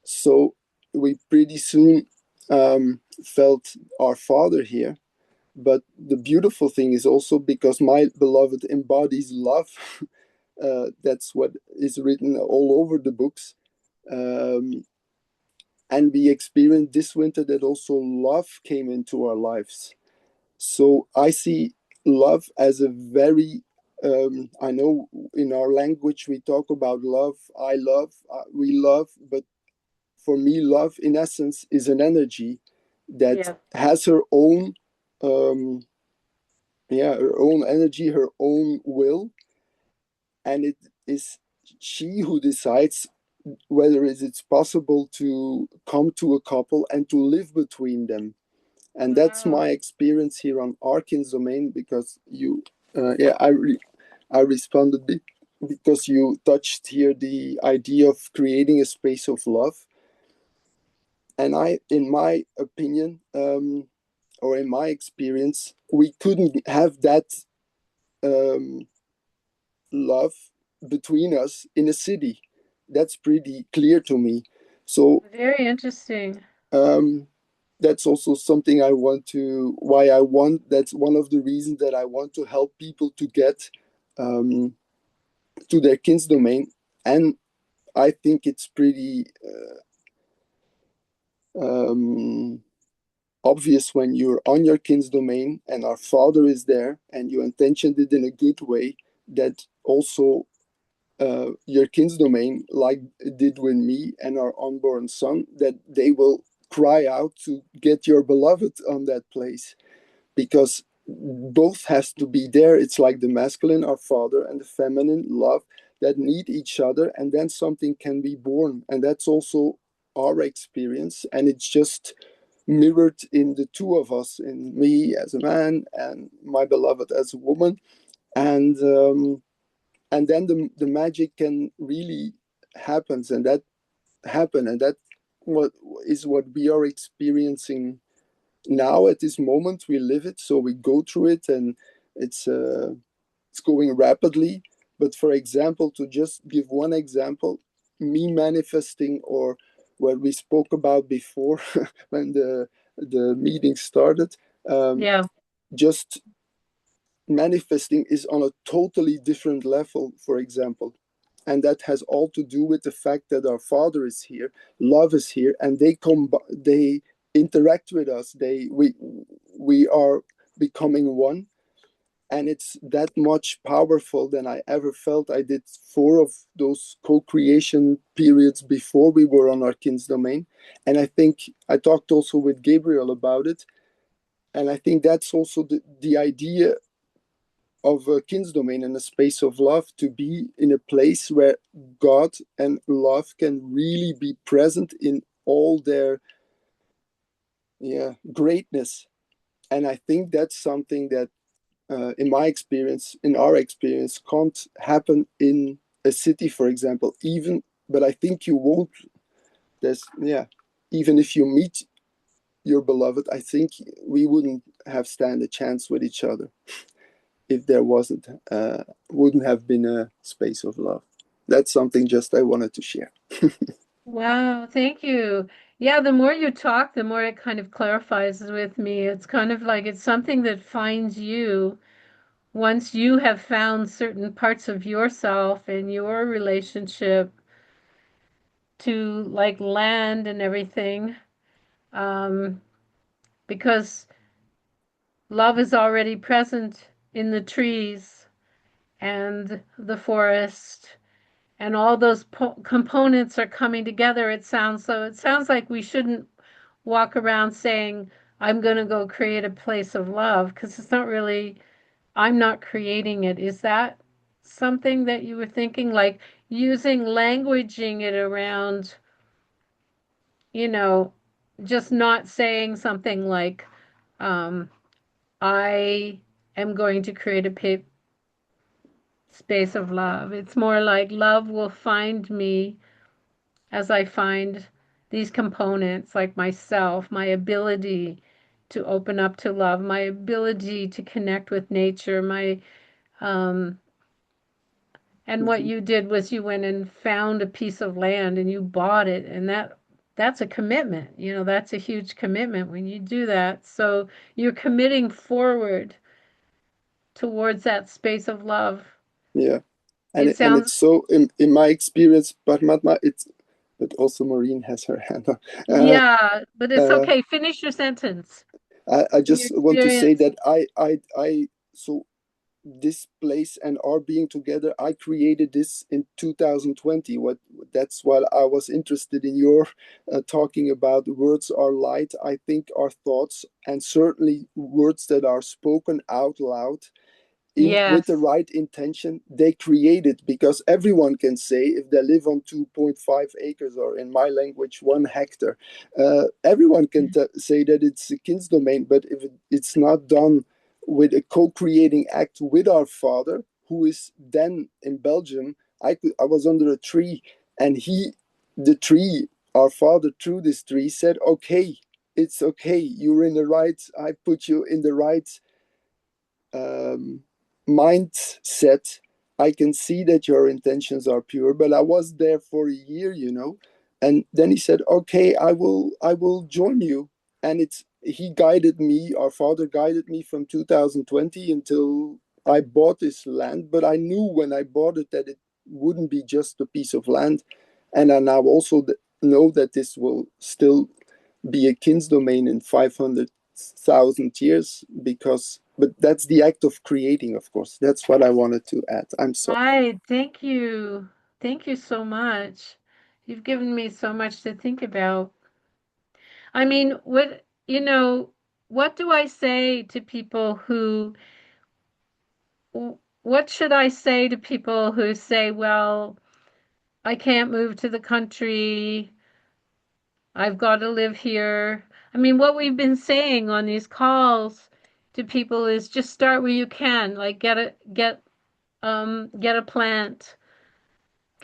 So we pretty soon felt our father here. But the beautiful thing is also because my beloved embodies love. That's what is written all over the books. Um, and we experienced this winter that also love came into our lives. So I see love as a very, I know in our language we talk about love, I love, we love, but for me, love in essence is an energy that Yeah. has her own, her own energy, her own will, and it is she who decides whether it's possible to come to a couple and to live between them. And that's Wow. my experience here on Arkin's domain, because you, I responded because you touched here the idea of creating a space of love. And I, in my opinion, or in my experience, we couldn't have that love between us in a city. That's pretty clear to me. So Very interesting. that's also something I want to, why I want, that's one of the reasons that I want to help people to get um, to their kin's domain. And I think it's pretty obvious when you're on your kin's domain and our father is there and you intentioned it in a good way, that also your kin's domain, like it did with me and our unborn son, that they will cry out to get your beloved on that place, because both has to be there. It's like the masculine, our father, and the feminine love that need each other, and then something can be born. And that's also our experience, and it's just mirrored in the two of us, in me as a man and my beloved as a woman. And then the magic can really happens, and that happen, and that what is what we are experiencing now at this moment. We live it, so we go through it, and it's uh, it's going rapidly. But for example, to just give one example, me manifesting, or what we spoke about before when the meeting started, um, Yeah. just manifesting is on a totally different level, for example. And that has all to do with the fact that our father is here, love is here, and they interact with us. We are becoming one, and it's that much powerful than I ever felt. I did 4 of those co-creation periods before we were on our kin's domain, and I think I talked also with Gabriel about it, and I think that's also the idea of a kin's domain and a space of love, to be in a place where God and love can really be present in all their greatness. And I think that's something that, in my experience, in our experience, can't happen in a city, for example. Even, but I think you won't. There's even if you meet your beloved, I think we wouldn't have stand a chance with each other if there wouldn't have been a space of love. That's something just I wanted to share. Wow, thank you. Yeah, the more you talk, the more it kind of clarifies with me. It's kind of like it's something that finds you once you have found certain parts of yourself and your relationship to like land and everything. Um, because love is already present in the trees and the forest, and all those components are coming together. It sounds like we shouldn't walk around saying, I'm going to go create a place of love, because it's not really, I'm not creating it. Is that something that you were thinking, like using languaging it around, you know, just not saying something like, um, I am going to create a space of love. It's more like love will find me as I find these components, like myself, my ability to open up to love, my ability to connect with nature, my um and what Mm-hmm. you did was you went and found a piece of land and you bought it, and that's a commitment. That's a huge commitment when you do that. So you're committing forward towards that space of love. Yeah, and It sounds, it's so in my experience, Parmatma, it's, but also Maureen has her hand up. yeah, but it's Uh, okay. Finish your sentence. I Your just want to say experience. that I so this place and our being together, I created this in 2020. What That's why I was interested in your talking about words are light. I think our thoughts, and certainly words that are spoken out loud in with the Yes. right intention, they create it, because everyone can say, if they live on 2.5 acres, or in my language 1 hectare, everyone can say that it's a kin's domain. But if it's not done with a co-creating act with our father, who is then in Belgium, I was under a tree, and the tree, our father, through this tree said, okay, it's okay. You're in the right, I put you in the right mindset. I can see that your intentions are pure, but I was there for a year, and then he said, okay, I will join you. And he guided me, our father guided me from 2020 until I bought this land. But I knew when I bought it that it wouldn't be just a piece of land. And I now also know that this will still be a king's domain in 500,000 years, but that's the act of creating, of course. That's what I wanted to add. I'm sorry. Right. Thank you. Thank you so much. You've given me so much to think about. I mean, what do I say to people what should I say to people who say, well, I can't move to the country. I've got to live here. I mean, what we've been saying on these calls to people is just start where you can, like get a plant,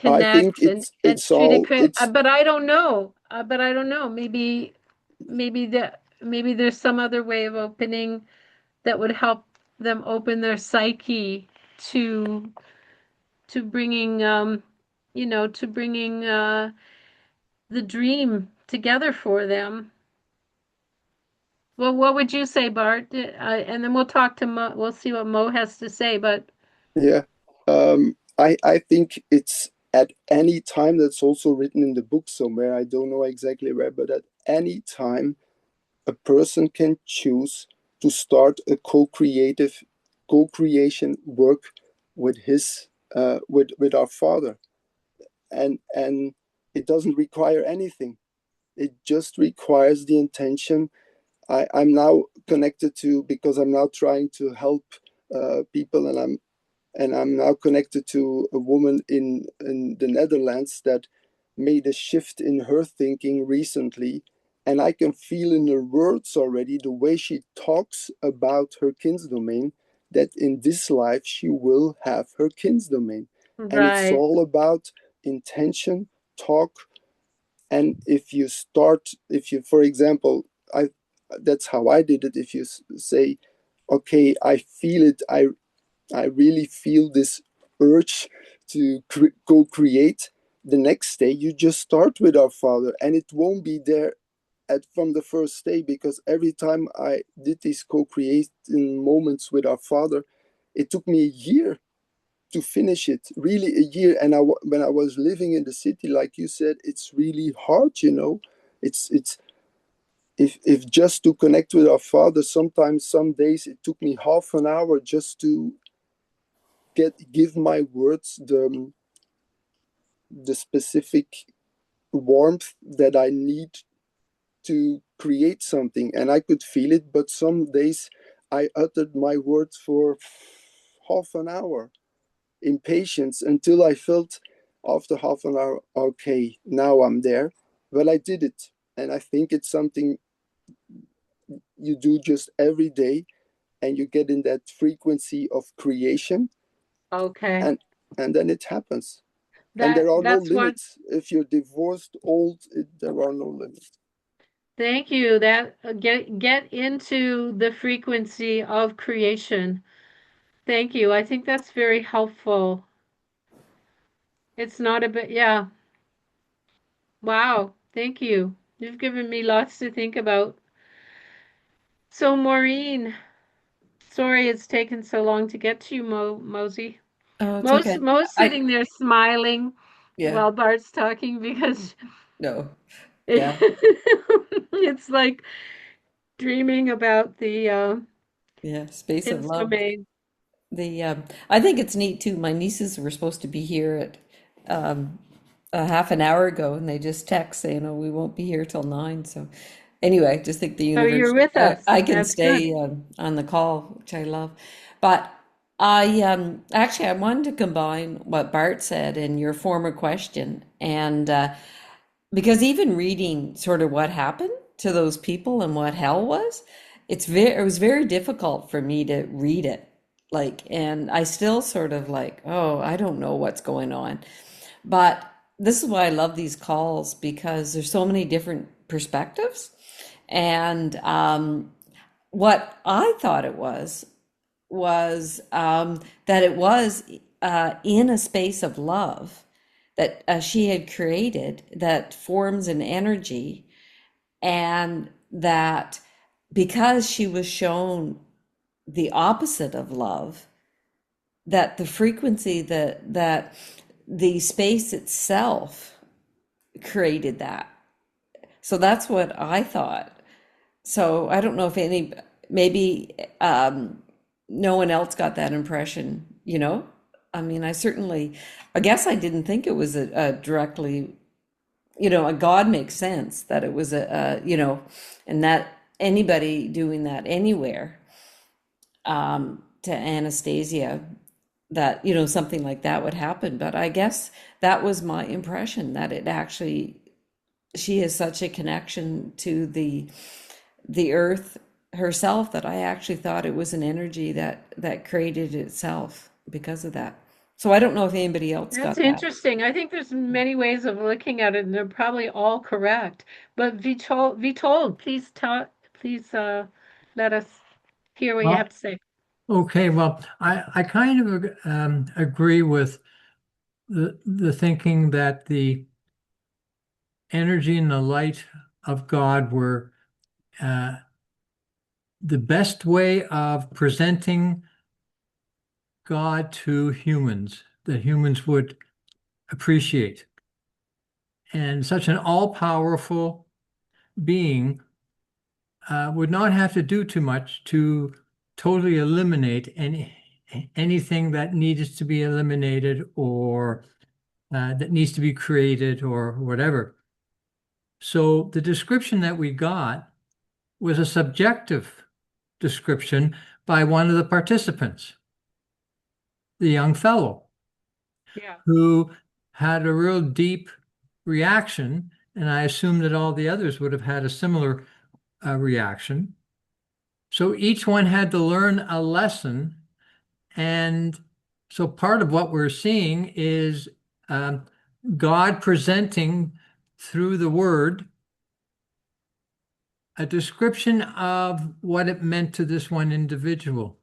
I think connect and it's treat it all it's but I don't know. But I don't know. Maybe there's some other way of opening that would help them open their psyche to bringing to bringing the dream together for them. Well, what would you say, Bart? And then we'll talk to Mo. We'll see what Mo has to say. But yeah. I think it's at any time. That's also written in the book somewhere. I don't know exactly where, but at any time a person can choose to start a co-creation work with his with our father, and it doesn't require anything. It just requires the intention. I'm now connected to, because I'm now trying to help people, and I'm now connected to a woman in the Netherlands that made a shift in her thinking recently. And I can feel in her words already, the way she talks about her kin's domain, that in this life she will have her kin's domain. And it's right. all about intention, talk. And if you, for example, I that's how I did it. If you say, okay, I feel it, I really feel this urge to go create. The next day, you just start with our Father, and it won't be there from the first day, because every time I did these co-creating moments with our Father, it took me a year to finish it. Really, a year. And when I was living in the city, like you said, it's really hard. It's if just to connect with our Father, sometimes some days it took me half an hour just to give my words the specific warmth that I need to create something. And I could feel it, but some days I uttered my words for half an hour in patience, until I felt after half an hour, okay, now I'm there. Well, I did it. And I think it's something you do just every day, and you get in that frequency of creation, Okay. and then it happens. And there are no That's what. limits. If you're divorced, old, there are no limits. Thank you. That get into the frequency of creation. Thank you. I think that's very helpful. It's not a bit. Yeah. Wow. Thank you. You've given me lots to think about. So, Maureen, sorry it's taken so long to get to you, Mosey. Oh, it's okay. Mo's I, sitting there smiling yeah, while Bart's talking because no, yeah, it's like dreaming about the yeah, space of kids' love. domain. I think it's neat too. My nieces were supposed to be here at um, a half an hour ago, and they just text saying, "Oh, we won't be here till 9." So, anyway, I just think the So you're universe. with I, us. I can That's good. stay on the call, which I love. But I actually I wanted to combine what Bart said and your former question, and because even reading sort of what happened to those people and what hell was, it was very difficult for me to read it. Like, and I still sort of like, oh, I don't know what's going on. But this is why I love these calls, because there's so many different perspectives. And what I thought it was that it was in a space of love that she had created that forms an energy, and that because she was shown the opposite of love, that the frequency that the space itself created that. So that's what I thought. So I don't know if maybe no one else got that impression, you know? I mean, I guess I didn't think it was a directly, a God makes sense that it was and that anybody doing that anywhere to Anastasia, that, something like that would happen. But I guess that was my impression, that it actually, she has such a connection to the earth herself, that I actually thought it was an energy that created itself because of that. So I don't know if anybody else That's got that. interesting. I think there's many ways of looking at it, and they're probably all correct. But Vitold, please let us hear what you have Well, to say. okay. Well, I kind of agree with the thinking that the energy and the light of God were uh, the best way of presenting God to humans, that humans would appreciate. And such an all-powerful being would not have to do too much to totally eliminate anything that needs to be eliminated, or that needs to be created, or whatever. So the description that we got was a subjective description by one of the participants, the young fellow, Yeah. who had a real deep reaction, and I assume that all the others would have had a similar reaction. So each one had to learn a lesson. And so part of what we're seeing is um, God presenting through the word a description of what it meant to this one individual,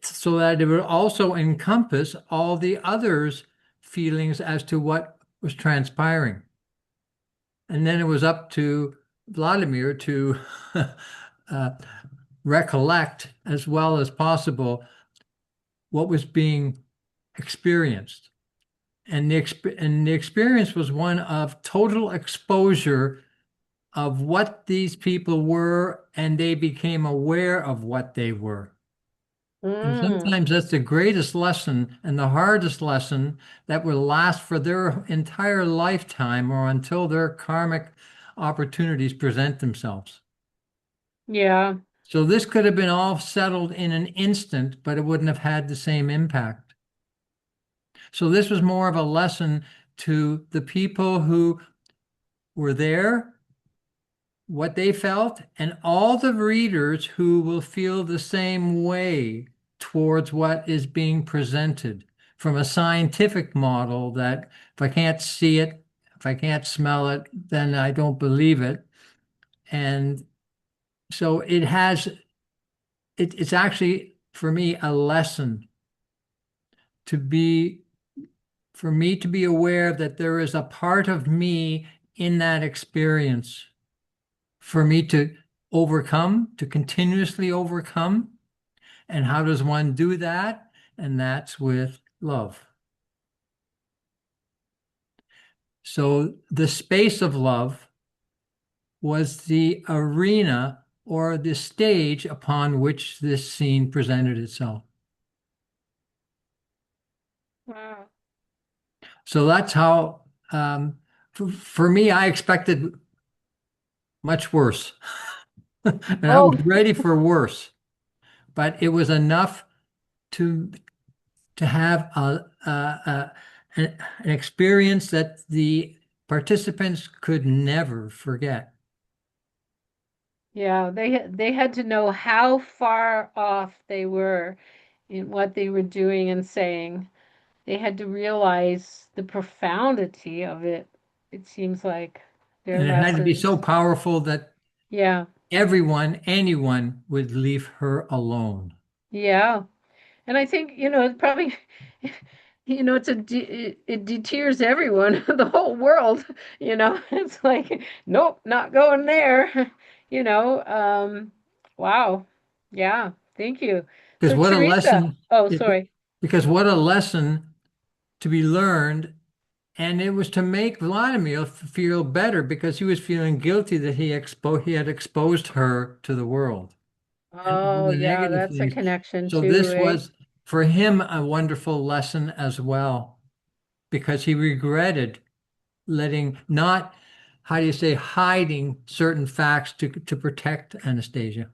so that it would also encompass all the others' feelings as to what was transpiring. And then it was up to Vladimir to uh, recollect as well as possible what was being experienced. And the experience was one of total exposure of what these people were, and they became aware of what they were. And Mm, sometimes that's the greatest lesson and the hardest lesson, that will last for their entire lifetime, or until their karmic opportunities present themselves. yeah. So this could have been all settled in an instant, but it wouldn't have had the same impact. So this was more of a lesson to the people who were there, what they felt, and all the readers who will feel the same way towards what is being presented from a scientific model, that if I can't see it, if I can't smell it, then I don't believe it. And so it's actually for me a lesson to be for me to be aware that there is a part of me in that experience, for me to overcome, to continuously overcome. And how does one do that? And that's with love. So the space of love was the arena, or the stage upon which this scene presented itself. Wow. So that's how, for me, I expected much worse. And I Oh, was ready for worse, but it was enough to have an experience that the participants could never forget. yeah. They had to know how far off they were in what they were doing and saying. They had to realize the profundity of it, it seems like. their And it had to be so lessons. powerful that Yeah, everyone, anyone would leave her alone. yeah. And I think, it probably, it deters everyone, the whole world, It's like, nope, not going there, you know. Wow. Yeah, thank you. Because So what a Teresa, lesson, oh, sorry. because what a lesson to be learned. And it was to make Vladimir feel better because he was feeling guilty that he had exposed her to the world and all Oh, the yeah, negative that's a things. connection So too, this eh? was for him a wonderful lesson as well because he regretted letting not, how do you say, hiding certain facts to protect Anastasia.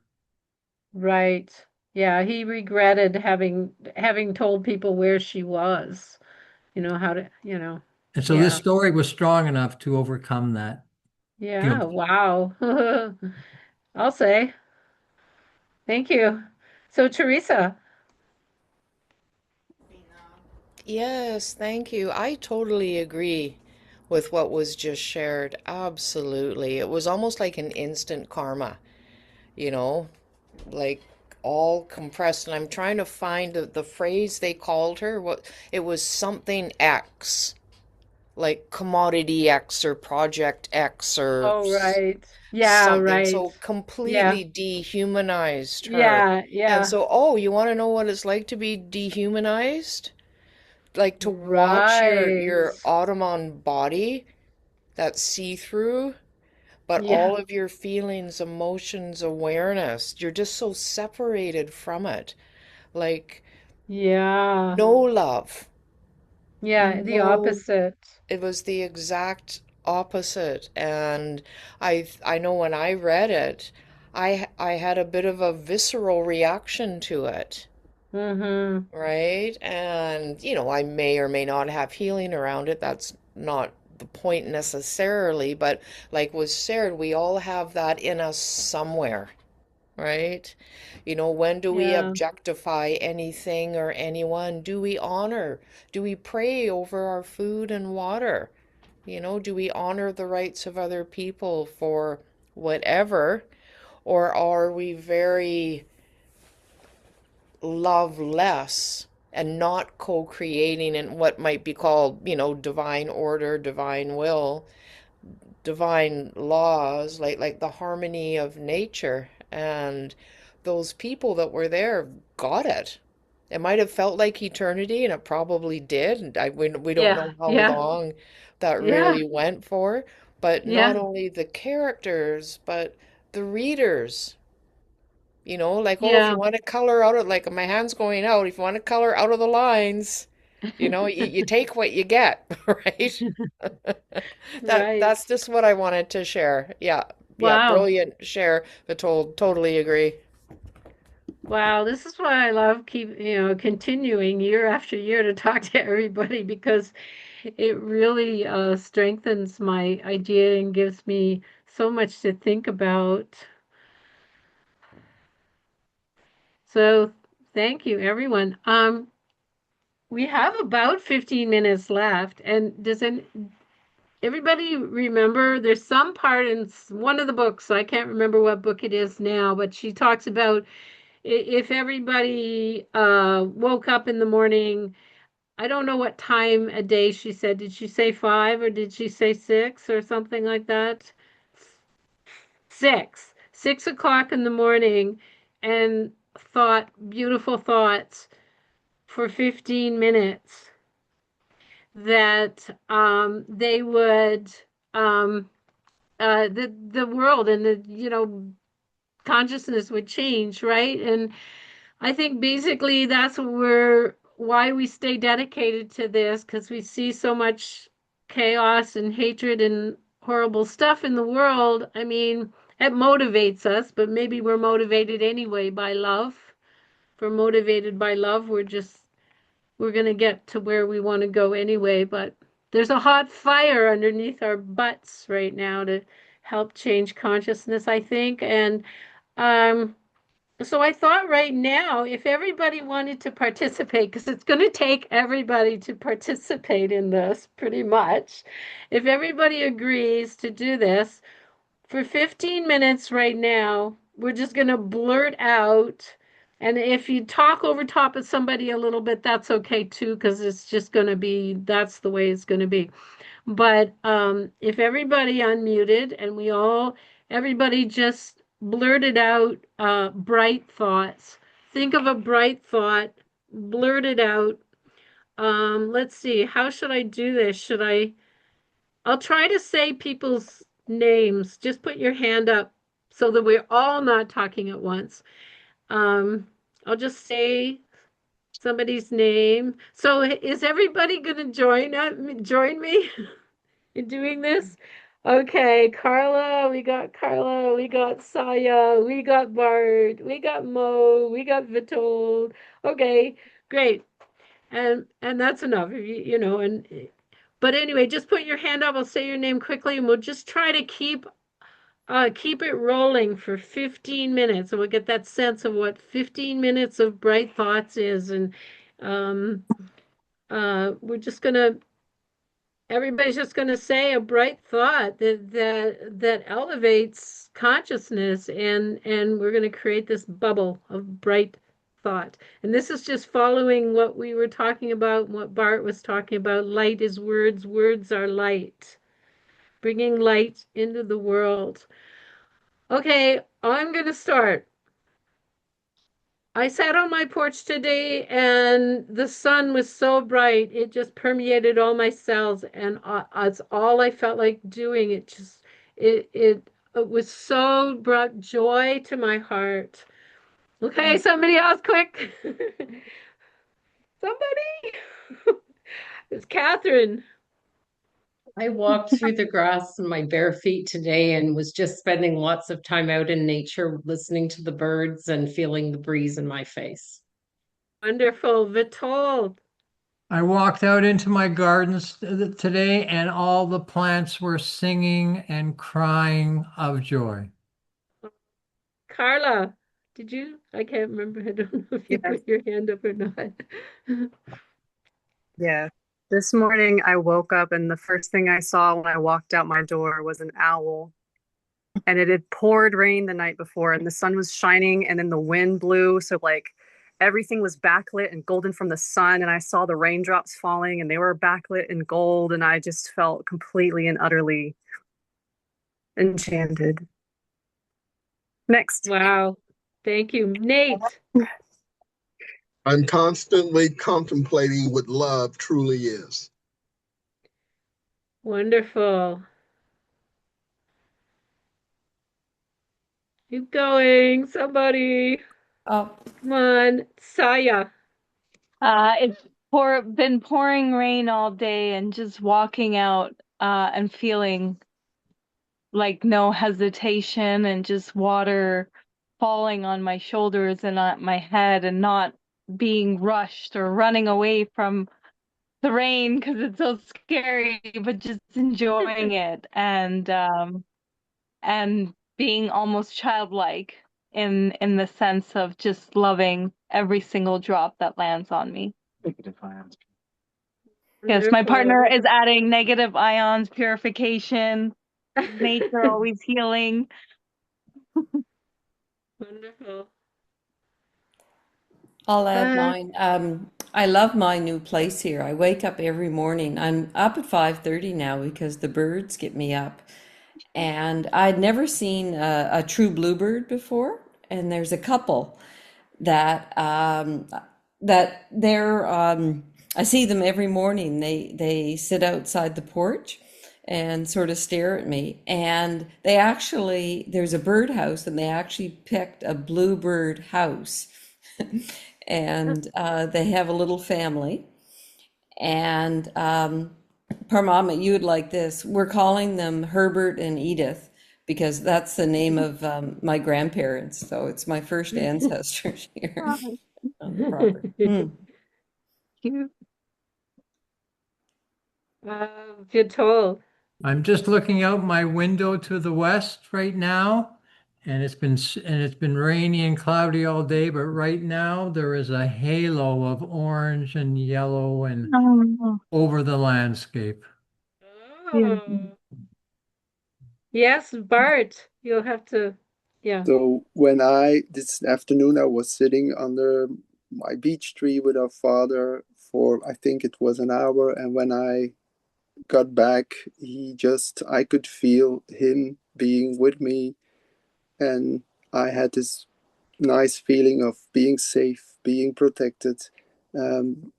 Right. Yeah, he regretted having told people where she was, how to, And so this yeah. story was strong enough to overcome that Yeah, guilt. wow. I'll say. Thank you. So, Teresa, Yes, thank you. I totally agree with what was just shared. Absolutely. It was almost like an instant karma, you know, like all compressed. And I'm trying to find the phrase they called her. What it was something X, like commodity X or project X or oh, right. Yeah, something. right. So Yeah, completely dehumanized her. yeah, And yeah. so, oh, you want to know what it's like to be dehumanized? Like to watch Right. your Ottoman body that's see-through, but Yeah, all of your feelings, emotions, awareness, you're just so separated from it. Like yeah, no love, yeah, the no, opposite. it was the exact opposite. And I know when I read it, I had a bit of a visceral reaction to it. Mm-hmm. Right? And, I may or may not have healing around it. That's not the point necessarily, but like was shared, we all have that in us somewhere, right? When do we Yeah, objectify anything or anyone? Do we honor? Do we pray over our food and water? Do we honor the rights of other people for whatever? Or are we very love less and not co-creating in what might be called, divine order, divine will, divine laws, like the harmony of nature. And those people that were there got it. It might have felt like eternity, and it probably did. And we don't yeah, know how yeah, long that yeah, really went for. But not yeah, only the characters, but the readers. Like, oh, if you yeah. want to color out of, like, my hand's going out, if you want to color out of the lines, you take what you get, right? Right. That's just what I wanted to share. Yeah, yeah, Wow. brilliant share, totally agree. Wow, this is why I love continuing year after year to talk to everybody because it really strengthens my idea and gives me so much to think about. So thank you, everyone. We have about 15 minutes left, and everybody remember? There's some part in one of the books. I can't remember what book it is now, but she talks about if everybody woke up in the morning. I don't know what time a day she said. Did she say 5 or did she say 6 or something like that? 6 o'clock in the morning, and thought beautiful thoughts for 15 minutes, that they would um, the world and the consciousness would change, right? And I think basically that's why we stay dedicated to this, because we see so much chaos and hatred and horrible stuff in the world. I mean, it motivates us, but maybe we're motivated anyway by love. If we're motivated by love, we're going to get to where we want to go anyway. But there's a hot fire underneath our butts right now to help change consciousness, I think. And um, So I thought right now, if everybody wanted to participate, because it's going to take everybody to participate in this pretty much, if everybody agrees to do this for 15 minutes right now, we're just going to blurt out. And if you talk over top of somebody a little bit, that's okay too, because it's just going to be, that's the way it's going to be. But if everybody unmuted and everybody just blurted out bright thoughts. Think of a bright thought, blurt it out. Let's see, how should I do this? I'll try to say people's names. Just put your hand up so that we're all not talking at once. Um, I'll just say somebody's name. So is everybody going to join me? In doing this? Okay, Carla, we got Saya, we got Bart, we got Mo, we got Vitold. Okay, great. And that's enough. But anyway, just put your hand up. I'll say your name quickly and we'll just try to keep it rolling for 15 minutes. And we'll get that sense of what 15 minutes of bright thoughts is. And um we're just gonna everybody's just going to say a bright thought that elevates consciousness, and we're going to create this bubble of bright thought. And this is just following what we were talking about, what Bart was talking about. Light is words, words are light, bringing light into the world. Okay, I'm going to start. I sat on my porch today and the sun was so bright, it just permeated all my cells, and it's all I felt like doing. It was so brought joy to my heart. Okay, somebody else quick. Somebody. It's Catherine. I walked through the grass in my bare feet today and was just spending lots of time out in nature, listening to the birds and feeling the breeze in my face. Wonderful. Vitold. I walked out into my gardens today and all the plants were singing and crying of joy. Carla. Did you? I can't remember. I don't know if you Yes, put your hand up or not. yeah. This morning I woke up and the first thing I saw when I walked out my door was an owl. And it had poured rain the night before and the sun was shining and then the wind blew. So like everything was backlit and golden from the sun. And I saw the raindrops falling and they were backlit in gold. And I just felt completely and utterly enchanted. Next. Wow. Thank you. Nate. I'm constantly contemplating what love truly is. Wonderful. Keep going. Somebody. Oh, Come on. Saya. It's been pouring rain all day and just walking out and feeling like no hesitation and just water falling on my shoulders and on my head and not being rushed or running away from the rain because it's so scary, but just enjoying it and being almost childlike in the sense of just loving every single drop that lands on me. Yes, my partner Wonderful. is adding negative ions, purification, nature always healing. Wonderful. I'll add Uh, mine. I love my new place here. I wake up every morning. I'm up at 5:30 now because the birds get me up. And I'd never seen a true bluebird before. And there's a couple that I see them every morning. They sit outside the porch and sort of stare at me. And there's a birdhouse, and they actually picked a bluebird house. And they have a little family. And Parmatma, you would like this. We're calling them Herbert and Edith because that's the name of my grandparents. So it's my first ancestors here Oh, on the property. cute. Good told. I'm just looking out my window to the west right now, and it's been rainy and cloudy all day, but right now there is a halo of orange and yellow and Oh, over the landscape. beautiful. Oh, yes, Bart, you'll have to, yeah. So this afternoon, I was sitting under my beech tree with our father for, I think it was an hour. And when I got back, I could feel him being with me. And I had this nice feeling of being safe, being protected. Um,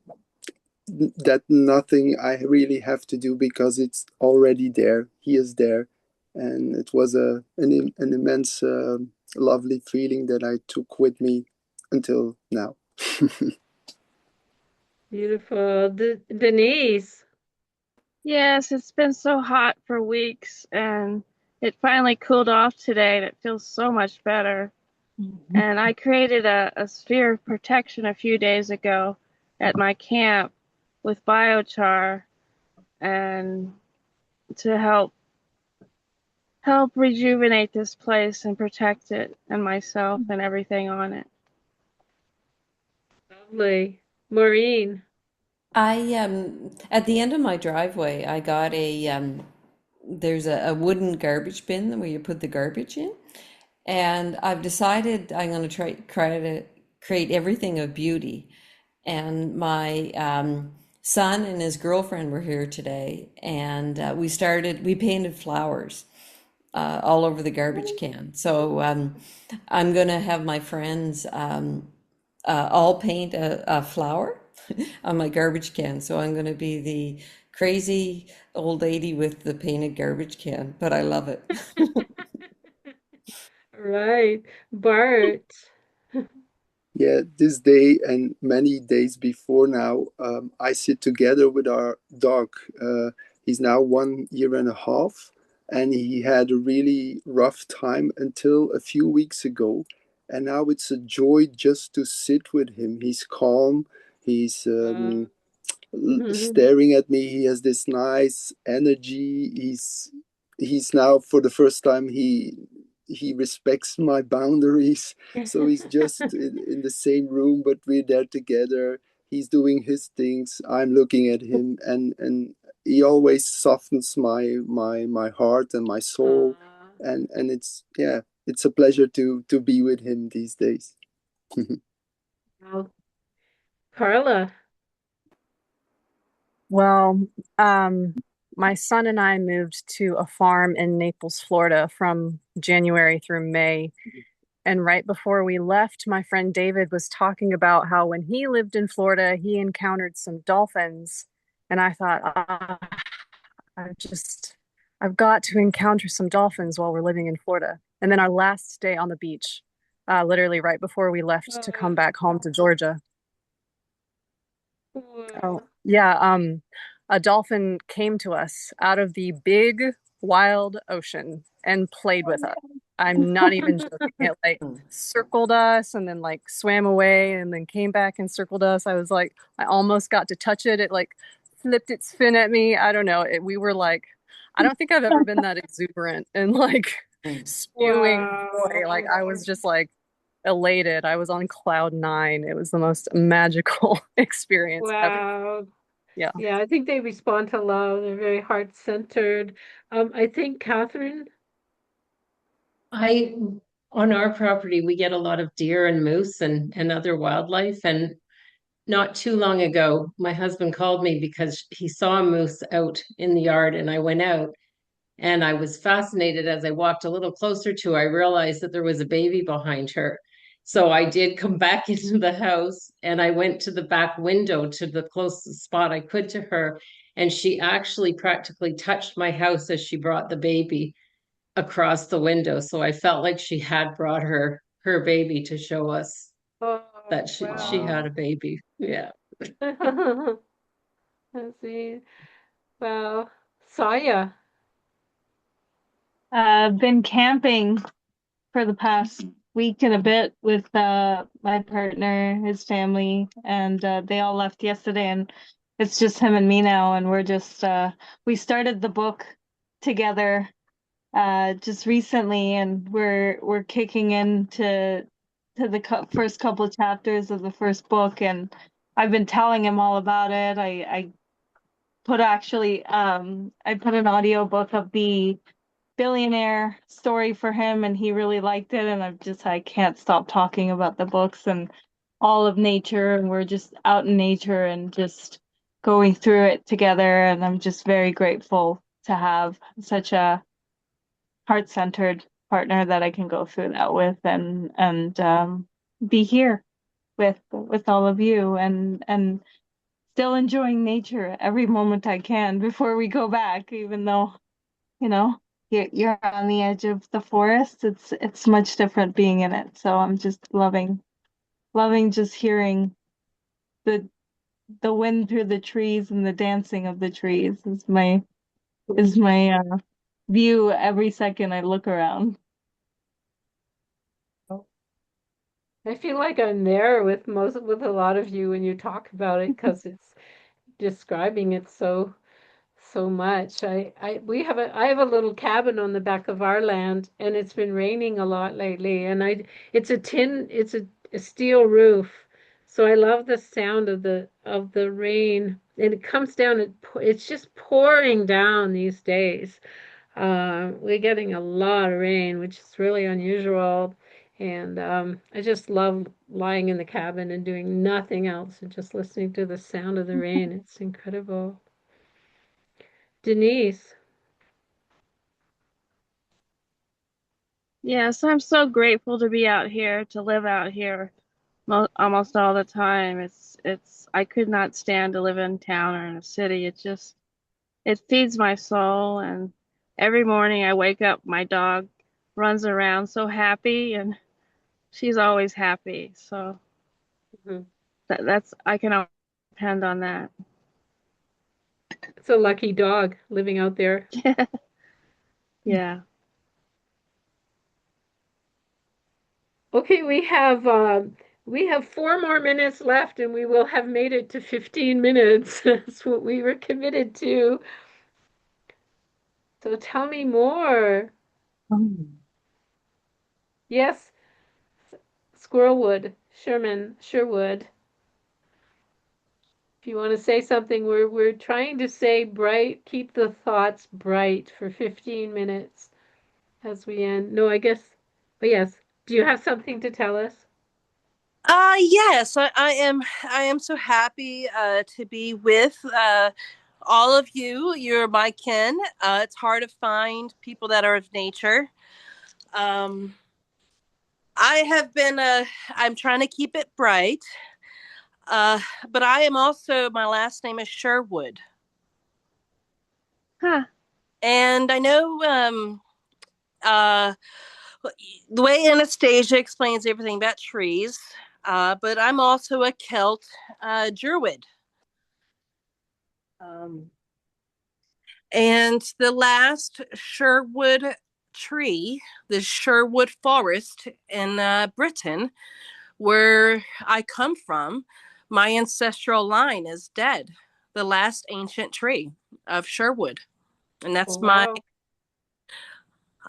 that nothing I really have to do because it's already there. He is there, and it was an immense, lovely feeling that I took with me until now. Beautiful. Denise. Yes, it's been so hot for weeks and it finally cooled off today and it feels so much better. And I created a sphere of protection a few days ago at my camp with biochar and to help rejuvenate this place and protect it and myself and everything on it. Lovely. Maureen. I at the end of my driveway, I got there's a wooden garbage bin where you put the garbage in, and I've decided I'm going to try to create everything of beauty. And my son and his girlfriend were here today, and we painted flowers all over the garbage can. So I'm going to have my friends all paint a flower on my garbage can. So I'm going to be the crazy old lady with the painted garbage can, but I love it. Right. Bart. Yeah, this day and many days before now, I sit together with our dog. He's now 1 year and a half, and he had a really rough time until a few weeks ago. And now it's a joy just to sit with him. He's calm. He's Wow. staring at me. He has this nice energy. He's now, for the first time, he respects my boundaries. So he's just in the same room, but we're there together. He's doing his things. I'm looking at him, and he always softens my heart and my soul. Aw. And it's, yeah, it's a pleasure to be with him these days. Wow. Carla. Well, um, my son and I moved to a farm in Naples, Florida from January through May. And right before we left, my friend David was talking about how when he lived in Florida, he encountered some dolphins. And I thought, I just, I've got to encounter some dolphins while we're living in Florida. And then our last day on the beach, literally right before we left to come back home to Georgia. Oh, Wow. yeah. A dolphin came to us out of the big, wild ocean and played with us. I'm not even joking. It like circled us and then like swam away and then came back and circled us. I was like, I almost got to touch it. It like flipped its fin at me. I don't know. We were like, I don't think I've ever been that exuberant and like spewing joy. Like Wow. I was just like elated. I was on cloud nine. It was the most magical experience ever. Wow. Yeah. Yeah, I think they respond to love. They're very heart-centered. I think Catherine. I On our property we get a lot of deer and moose and other wildlife. And not too long ago, my husband called me because he saw a moose out in the yard, and I went out and I was fascinated. As I walked a little closer to her, I realized that there was a baby behind her. So I did come back into the house and I went to the back window to the closest spot I could to her. And she actually practically touched my house as she brought the baby across the window. So I felt like she had brought her baby to show us Oh, that she wow. had a baby. Yeah. Let's see. Wow. Saya. Been camping for the past week and a bit with my partner, his family, and they all left yesterday, and it's just him and me now, and we're just we started the book together just recently, and we're kicking into the first couple of chapters of the first book, and I've been telling him all about it. I put actually I put an audio book of the billionaire story for him, and he really liked it, and I can't stop talking about the books and all of nature, and we're just out in nature and just going through it together, and I'm just very grateful to have such a heart-centered partner that I can go through that with, and be here with all of you, and still enjoying nature every moment I can before we go back, even though, you know, you're on the edge of the forest. It's much different being in it. So I'm just loving just hearing the the wind through the trees and the dancing of the trees is my view every second I look around. I feel like I'm there with a lot of you when you talk about it because it's describing it so much. I have a little cabin on the back of our land, and it's been raining a lot lately, and it's a steel roof. So I love the sound of the rain, and it comes down, it's just pouring down these days. We're getting a lot of rain, which is really unusual. And I just love lying in the cabin and doing nothing else and just listening to the sound of the rain. It's incredible. Denise. Yes, I'm so grateful to be out here, to live out here almost all the time. I could not stand to live in town or in a city. It feeds my soul. And every morning I wake up, my dog runs around so happy, and she's always happy. So Mhm. I can always depend on that. It's a lucky dog living out there. Yeah. Okay, we have 4 more minutes left, and we will have made it to 15 minutes. That's what we were committed to. So tell me more. Yes, Squirrelwood, Sherwood. If you want to say something, we're trying to say bright, keep the thoughts bright for 15 minutes as we end. No, I guess, but yes. Do you have something to tell us? Yes, I am so happy to be with all of you. You're my kin. It's hard to find people that are of nature. Um, I have been. I'm trying to keep it bright. Uh, but I am also. My last name is Sherwood, Huh. and I know. Uh, the way Anastasia explains everything about trees. But I'm also a Celt Druid. Um, And the last Sherwood tree, the Sherwood forest in Britain, where I come from, my ancestral line is dead. The last ancient tree of Sherwood. And Oh, that's my, wow.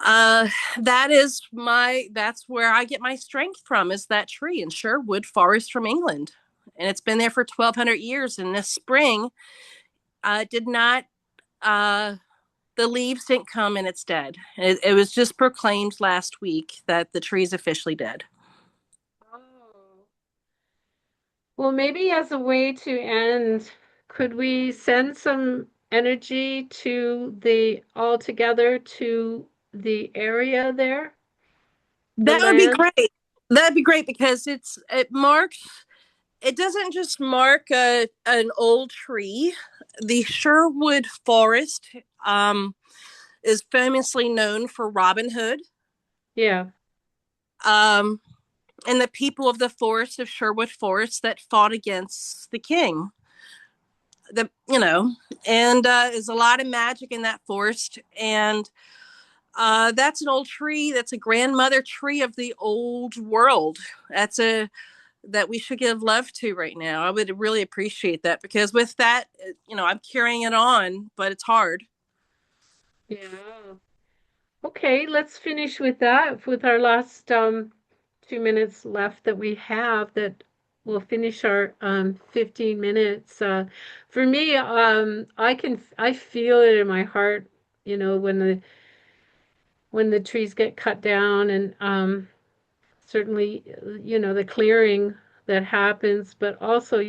uh, that's where I get my strength from, is that tree in Sherwood Forest from England. And it's been there for 1,200 years. And this spring did not uh, the leaves didn't come and it's dead. It was just proclaimed last week that the tree's officially dead. Oh. Well, maybe as a way to end, could we send some energy to the all together to the area there, the That would be land? great. That'd be great because it doesn't just mark an old tree. The Sherwood Forest is famously known for Robin Hood. Yeah. Um, and the people of the forest of Sherwood Forest that fought against the king. The and there's a lot of magic in that forest, and that's an old tree. That's a grandmother tree of the old world. That's a that we should give love to right now. I would really appreciate that because with that, I'm carrying it on, but it's hard. Yeah. Okay, let's finish with that, with our last 2 minutes left that we have, that we'll finish our 15 minutes. For me, I feel it in my heart, when the trees get cut down, and certainly, the clearing that happens, but also,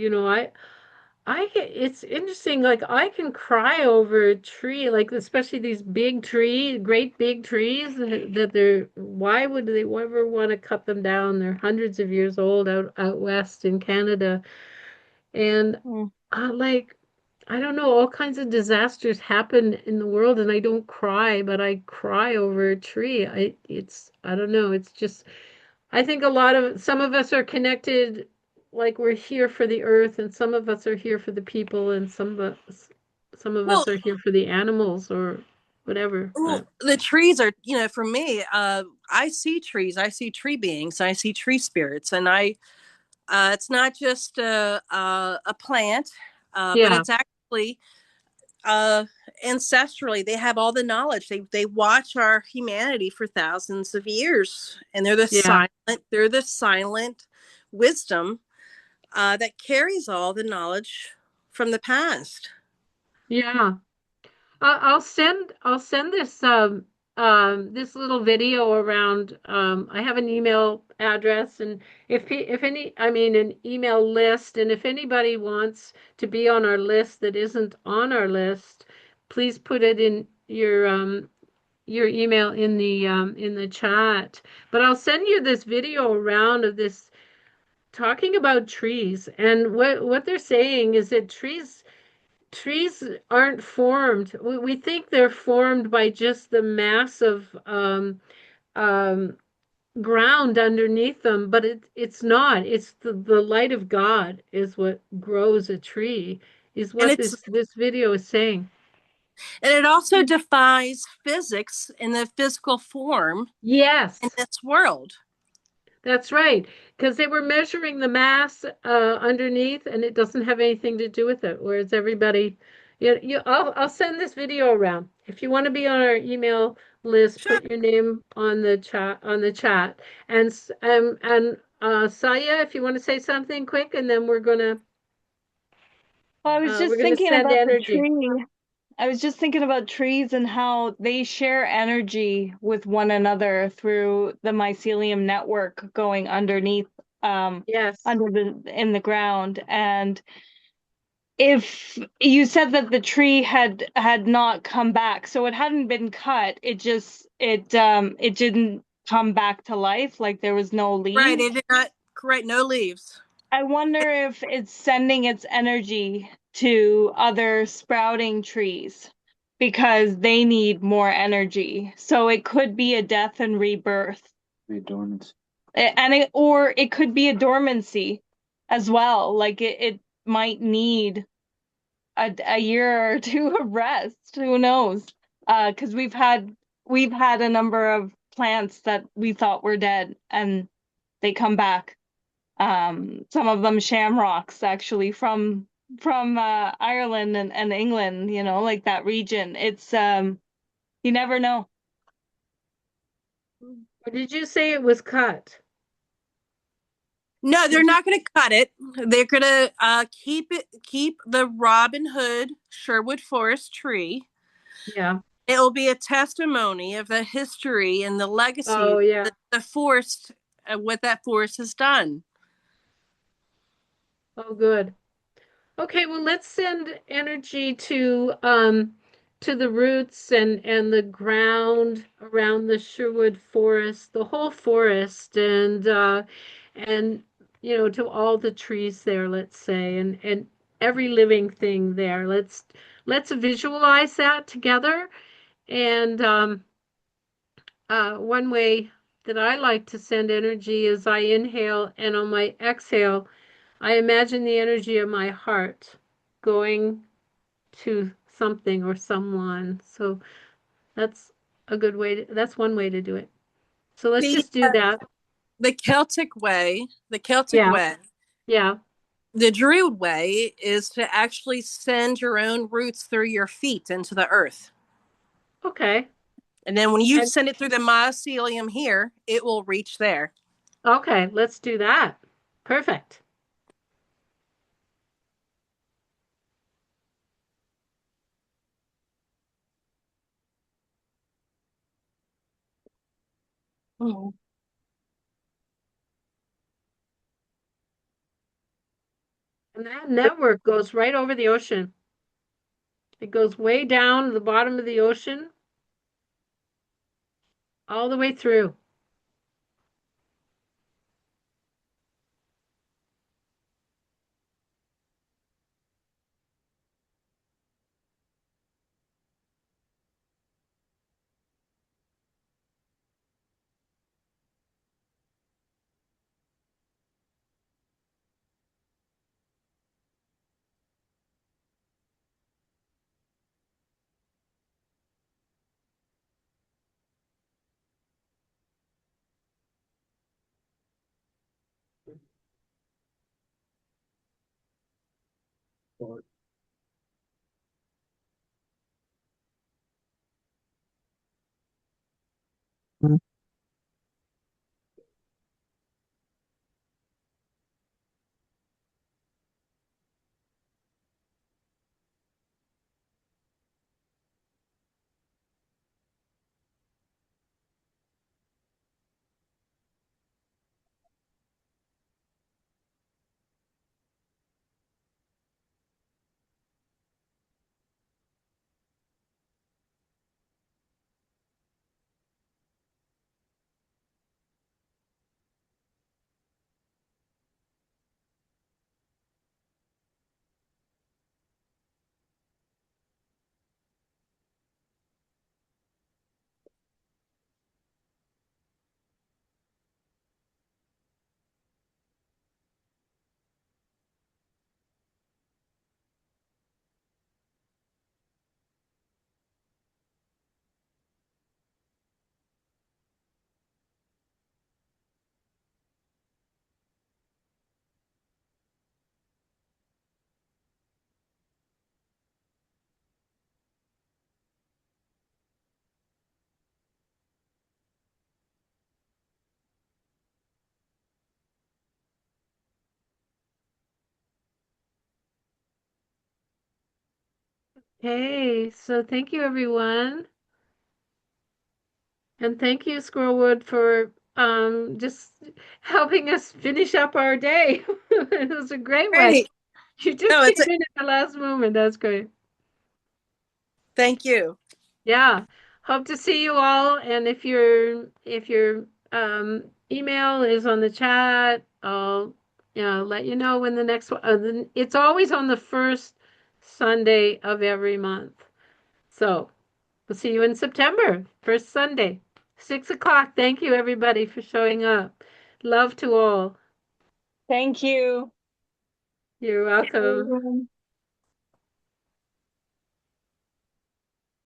it's interesting, like I can cry over a tree, like especially these great big trees that why would they ever want to cut them down? They're hundreds of years old out west in Canada. And like, I don't know, all kinds of disasters happen in the world, and I don't cry, but I cry over a tree. I don't know, it's just, I think some of us are connected, like we're here for the earth, and some of us are here for the people, and some of us Well, are here for the animals or whatever. But the trees are, for me, I see trees, I see tree beings, I see tree spirits, and it's not just a plant, but yeah, it's actually uh, ancestrally. They have all the knowledge. They watch our humanity for thousands of years, and yeah, they're the silent wisdom that carries all the knowledge from the past. yeah. I'll send this little video around. I have an email address, and if any, I mean, an email list, and if anybody wants to be on our list that isn't on our list, please put it in your email in the chat. But I'll send you this video around of this talking about trees, and what they're saying is that trees aren't formed. We think they're formed by just the mass of um, ground underneath them, but it's not. It's the light of God is what grows a tree, is And what this video is saying. it also defies physics in the physical form in Yes. this world. That's right, because they were measuring the mass underneath, and it doesn't have anything to do with it. Whereas everybody, I'll send this video around. If you want to be on our email list, Sure. put your name on the chat, and Saya, if you want to say something quick, and then Well, I was we're just gonna thinking send about the energy. tree. I was just thinking about trees and how they share energy with one another through the mycelium network going underneath, Yes. in the ground. And if you said that the tree had not come back, so it hadn't been cut, it didn't come back to life, like there was no Right. leaves. It did not correct. No leaves. I wonder if it's sending its energy to other sprouting trees because they need more energy. So it could be a death and rebirth. Dormant. Or it could be a dormancy as well. Like it might need a year or two of rest. Who knows? Because we've had a number of plants that we thought were dead and they come back. Some of them shamrocks actually from Ireland and England, like that region. It's you never know. Or did you say it was cut? No, they're Did you? not going to cut it. They're going to keep the Robin Hood Sherwood Forest tree. Yeah. It will be a testimony of the history and the legacy Oh, yeah. that the forest, what that forest has done. Oh, good. Okay, well, let's send energy to the roots and the ground around the Sherwood Forest, the whole forest, and to all the trees there, let's say, and every living thing there. Let's visualize that together. And one way that I like to send energy is I inhale, and on my exhale, I imagine the energy of my heart going to something or someone. So that's one way to do it. So let's The just do that. the Celtic way, the Celtic Yeah, way, yeah. the Druid way is to actually send your own roots through your feet into the earth. Okay. And then when you And send it through the mycelium here, it will reach there. okay, let's do that. Perfect. Mhm. And that network goes right over the ocean. It goes way down to the bottom of the ocean, all the way through. Hey, so thank you everyone. And thank you, Squirrelwood, for just helping us finish up our day. It was a great one. Great. You just No, came in at the last moment. That's great. thank you. Yeah. Hope to see you all. And if your email is on the chat, I'll let you know when the next one. It's always on the first Sunday of every month. So we'll see you in September, first Sunday, 6 o'clock. Thank you everybody for showing up. Love to all. Thank you. You're welcome.